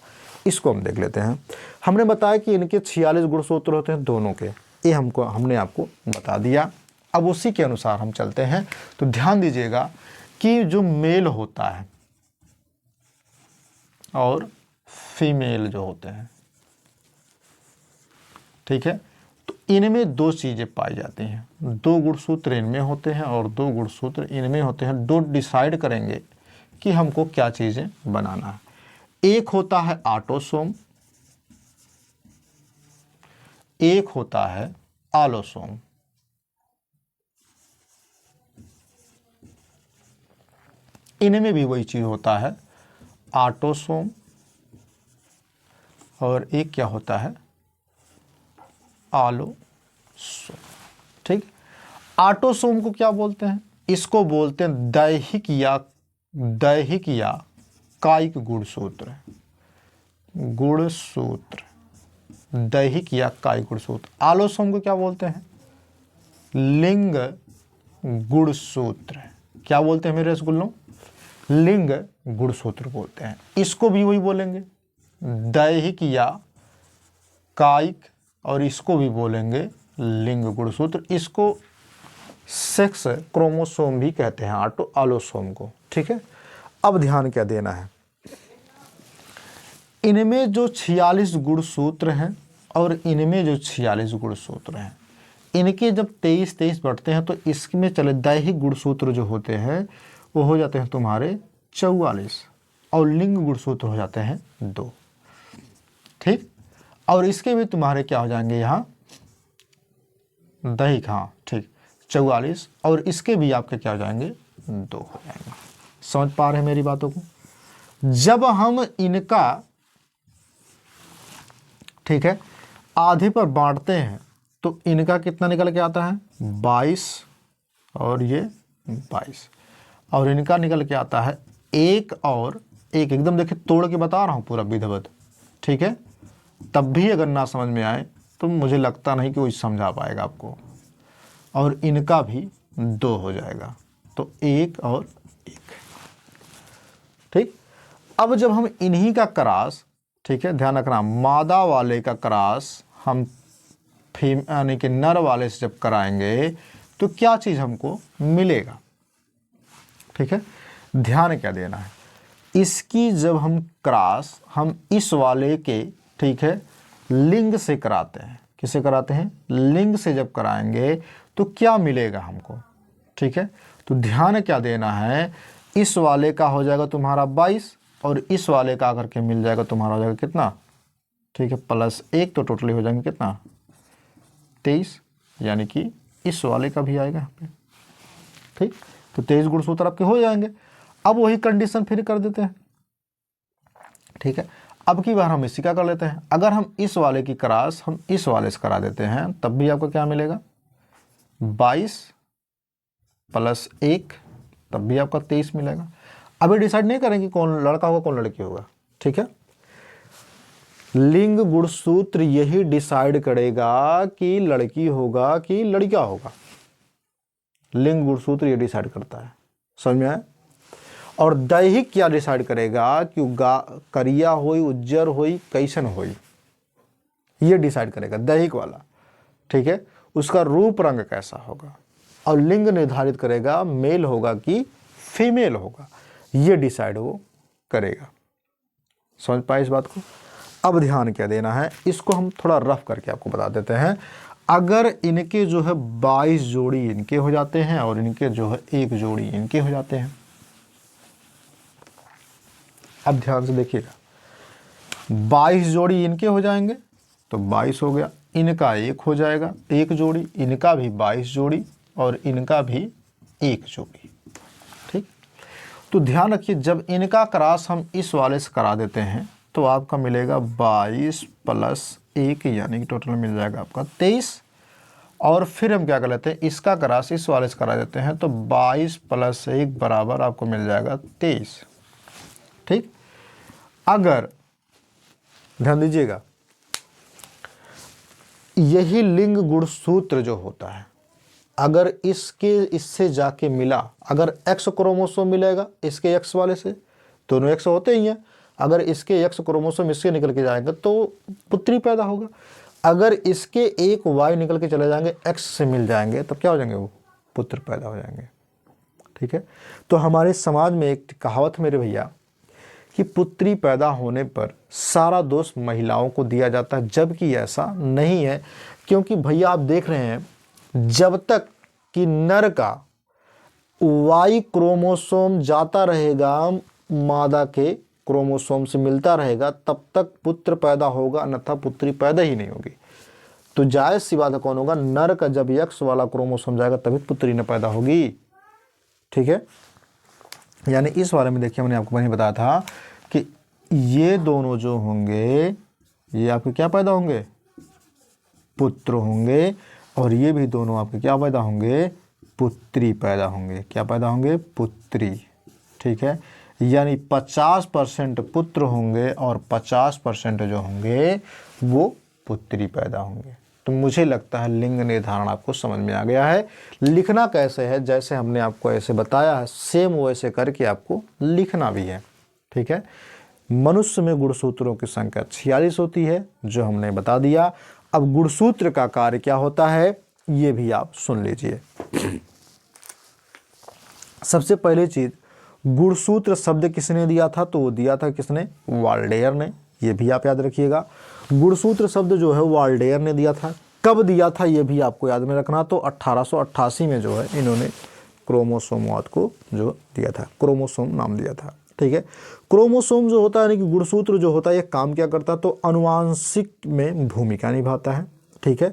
Speaker 1: इसको हम देख लेते हैं। हमने बताया कि इनके 46 गुणसूत्र होते हैं दोनों के, ये हमने आपको बता दिया। अब उसी के अनुसार हम चलते हैं। तो ध्यान दीजिएगा कि जो मेल होता है और फीमेल जो होते हैं, ठीक है, तो इनमें दो चीज़ें पाई जाती हैं। दो गुणसूत्र इनमें होते हैं और दो गुणसूत्र इनमें होते हैं। दो डिसाइड करेंगे कि हमको क्या चीज़ें बनाना है। एक होता है ऑटोसोम, एक होता है आलोसोम। इनमें भी वही चीज़ होता है, ऑटोसोम, और एक क्या होता है आलोसोम। ठीक, ऑटोसोम को क्या बोलते हैं, इसको बोलते हैं दैहिक या कायिक गुणसूत्र। दैहिक या कायिक गुणसूत्र। आलोसोम को क्या बोलते हैं, लिंग गुणसूत्र। क्या बोलते हैं मेरे रसगुल्लों, लिंग गुणसूत्र बोलते हैं। इसको भी वही बोलेंगे दैहिक या कायिक, और इसको भी बोलेंगे लिंग गुणसूत्र। इसको सेक्स क्रोमोसोम भी कहते हैं, आलोसोम को। ठीक है, अब ध्यान क्या देना है, इनमें जो 46 गुणसूत्र हैं और इनमें जो 46 गुणसूत्र हैं, इनके जब 23-23 बढ़ते हैं तो इसमें चले दैहिक गुणसूत्र जो होते हैं वो हो जाते हैं तुम्हारे 44 और लिंग गुणसूत्र हो जाते हैं 2। ठीक, और इसके भी तुम्हारे क्या हो जाएंगे यहाँ दैहिक, हाँ ठीक, 44, और इसके भी आपके क्या हो जाएंगे 2 हो जाएंगे। समझ पा रहे हैं मेरी बातों को। जब हम इनका ठीक है आधे पर बांटते हैं तो इनका कितना निकल के आता है 22 और ये 22, और इनका निकल के आता है 1 और 1। एकदम देखिए तोड़ के बता रहा हूँ पूरा विधिवत। ठीक है, तब भी अगर ना समझ में आए तो मुझे लगता नहीं कि वो समझा पाएगा आपको। और इनका भी 2 हो जाएगा, तो 1 और 1। ठीक, अब जब हम इन्हीं का क्रॉस, ठीक है ध्यान रखना, मादा वाले का क्रॉस हम यानी कि नर वाले से जब कराएंगे तो क्या चीज़ हमको मिलेगा। ठीक है, ध्यान क्या देना है, इसकी जब हम क्रॉस हम इस वाले के ठीक है लिंग से कराते हैं। किसे कराते हैं, लिंग से जब कराएंगे तो क्या मिलेगा हमको। ठीक है, तो ध्यान क्या देना है, इस वाले का हो जाएगा तुम्हारा 22 और इस वाले का आकर के मिल जाएगा तुम्हारा हो जाएगा कितना, ठीक है +1, तो टोटली हो जाएंगे कितना 23, यानी कि इस वाले का भी आएगा यहाँ पे। ठीक, तो 23 गुणसूत्र आपके हो जाएंगे। अब वही कंडीशन फिर कर देते हैं। ठीक है, अब की बार हम इसी का कर लेते हैं। अगर हम इस वाले की क्रॉस हम इस वाले से करा देते हैं तब भी आपको क्या मिलेगा 22 + 1, तब भी आपका 23 मिलेगा। अभी डिसाइड नहीं करेंगे कौन लड़का होगा कौन लड़की होगा। ठीक है, लिंग गुणसूत्र यही डिसाइड करेगा कि लड़की होगा कि लड़का होगा। लिंग गुणसूत्र ये डिसाइड करता है, समझ में आया। और दैहिक क्या डिसाइड करेगा कि करिया होई उज्जर होई कैसन होई, ये डिसाइड करेगा दैहिक वाला। ठीक है, उसका रूप रंग कैसा होगा। और लिंग निर्धारित करेगा मेल होगा कि फीमेल होगा, ये डिसाइड वो करेगा। समझ पाए इस बात को।
Speaker 2: अब ध्यान क्या देना है, इसको हम थोड़ा रफ करके आपको बता देते हैं। अगर इनके जो है 22 जोड़ी इनके हो जाते हैं और इनके जो है 1 जोड़ी इनके हो जाते हैं। अब ध्यान से देखिएगा, 22 जोड़ी इनके हो जाएंगे तो 22 हो गया, इनका 1 हो जाएगा 1 जोड़ी, इनका भी 22 जोड़ी और इनका भी 1 जोड़ी। ठीक, तो ध्यान रखिए, जब इनका क्रॉस हम इस वाले से करा देते हैं तो आपका मिलेगा 22 + 1 यानी कि टोटल मिल जाएगा आपका 23। और फिर हम क्या कर लेते हैं, इसका क्रॉस इस वाले से करा देते हैं तो 22 + 1 बराबर आपको मिल जाएगा 23। ठीक, अगर ध्यान दीजिएगा, यही लिंग गुणसूत्र जो होता है, अगर इससे जाके मिला, अगर X क्रोमोसोम मिलेगा इसके X वाले से, दोनों X होते ही हैं, अगर इसके X क्रोमोसोम इससे निकल के जाएंगे तो पुत्री पैदा होगा। अगर इसके एक Y निकल के चले जाएंगे, X से मिल जाएंगे, तब क्या हो जाएंगे, वो पुत्र पैदा हो जाएंगे। ठीक है, तो हमारे समाज में एक कहावत मेरे भैया कि पुत्री पैदा होने पर सारा दोष महिलाओं को दिया जाता है, जबकि ऐसा नहीं है। क्योंकि भैया आप देख रहे हैं, जब तक कि नर का Y क्रोमोसोम जाता रहेगा, मादा के क्रोमोसोम से मिलता रहेगा, तब तक पुत्र पैदा होगा, अन्यथा पुत्री पैदा ही नहीं होगी। तो जायज़ सी बात है, कौन होगा, नर का जब X वाला क्रोमोसोम जाएगा तभी पुत्री न पैदा होगी। ठीक है, यानी इस बारे में देखिए, मैंने आपको वही बताया था कि ये दोनों जो होंगे ये आपके क्या पैदा होंगे, पुत्र होंगे, और ये भी दोनों आपके क्या पैदा होंगे, पुत्री पैदा होंगे। क्या पैदा होंगे, पुत्री। ठीक है, यानी 50% पुत्र होंगे और 50% जो होंगे वो पुत्री पैदा होंगे। तो मुझे लगता है लिंग निर्धारण आपको समझ में आ गया है। लिखना कैसे है, जैसे हमने आपको ऐसे बताया है सेम वैसे करके आपको लिखना भी है। ठीक है, मनुष्य में गुणसूत्रों की संख्या 46 होती है, जो हमने बता दिया। अब गुणसूत्र का कार्य क्या होता है ये भी आप सुन लीजिए। सबसे पहली चीज, गुणसूत्र शब्द किसने दिया था, तो वो दिया था किसने, वाल्डेयर ने। ये भी आप याद रखिएगा, गुणसूत्र शब्द जो है वाल्डेयर ने दिया था। कब दिया था ये भी आपको याद में रखना, तो 1888 में जो है इन्होंने क्रोमोसोमवाद को जो दिया था, क्रोमोसोम नाम दिया था। ठीक है, क्रोमोसोम जो होता है यानी कि गुणसूत्र जो होता है, ये काम क्या करता है, तो अनुवांशिक में भूमिका निभाता है। ठीक है,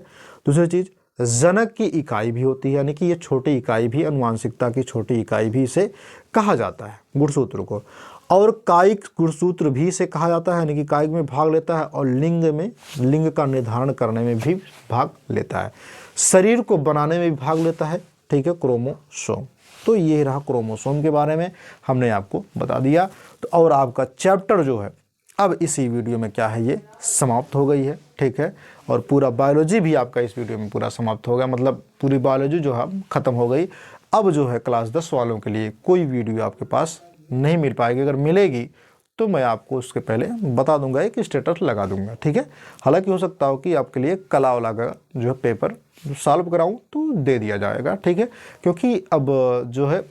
Speaker 2: दूसरी चीज, जनक की इकाई भी होती है, यानी कि ये छोटी इकाई भी, अनुवांशिकता की छोटी इकाई भी इसे कहा जाता है गुणसूत्र को। और कायिक गुणसूत्र भी इसे कहा जाता है, यानी कि कायिक में भाग लेता है और लिंग का निर्धारण करने में भी भाग लेता है, शरीर को बनाने में भी भाग लेता है। ठीक है, क्रोमोसोम। तो ये रहा क्रोमोसोम के बारे में, हमने आपको बता दिया। तो और आपका चैप्टर जो है अब इसी वीडियो में क्या है, ये समाप्त हो गई है। ठीक है, और पूरा बायोलॉजी भी आपका इस वीडियो में पूरा समाप्त हो गया, मतलब पूरी बायोलॉजी जो है ख़त्म हो गई। अब जो है क्लास 10 वालों के लिए कोई वीडियो आपके पास नहीं मिल पाएगी, अगर मिलेगी तो मैं आपको उसके पहले बता दूंगा, एक स्टेटस लगा दूंगा। ठीक है, हालांकि हो सकता हो कि आपके लिए कला वाला का जो है पेपर सॉल्व कराऊं तो दे दिया जाएगा। ठीक है, क्योंकि अब जो है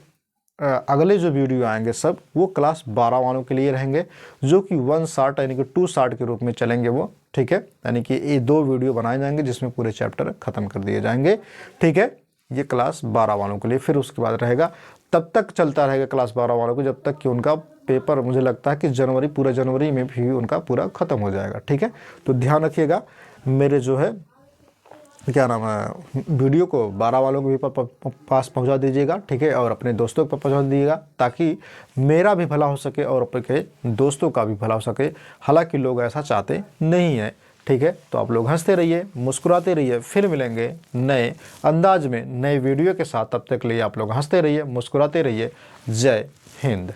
Speaker 2: अगले जो वीडियो आएंगे सब वो क्लास 12 वालों के लिए रहेंगे, जो कि 1 शॉट यानी कि 2 शॉट के रूप में चलेंगे वो। ठीक है, यानी कि ये 2 वीडियो बनाए जाएंगे जिसमें पूरे चैप्टर खत्म कर दिए जाएंगे। ठीक है, ये क्लास 12 वालों के लिए, फिर उसके बाद रहेगा, तब तक चलता रहेगा क्लास 12 वालों को, जब तक कि उनका पेपर मुझे लगता है कि पूरे जनवरी में भी उनका पूरा ख़त्म हो जाएगा। ठीक है, तो ध्यान रखिएगा, मेरे जो है क्या नाम है, वीडियो को 12 वालों के भी पास पहुंचा दीजिएगा। ठीक है, और अपने दोस्तों को पहुंचा दीजिएगा, ताकि मेरा भी भला हो सके और अपने दोस्तों का भी भला हो सके। हालांकि लोग ऐसा चाहते नहीं हैं। ठीक है, तो आप लोग हंसते रहिए, मुस्कुराते रहिए, फिर मिलेंगे नए अंदाज में नए वीडियो के साथ। तब तक लिए आप लोग हंसते रहिए, मुस्कुराते रहिए। जय हिंद।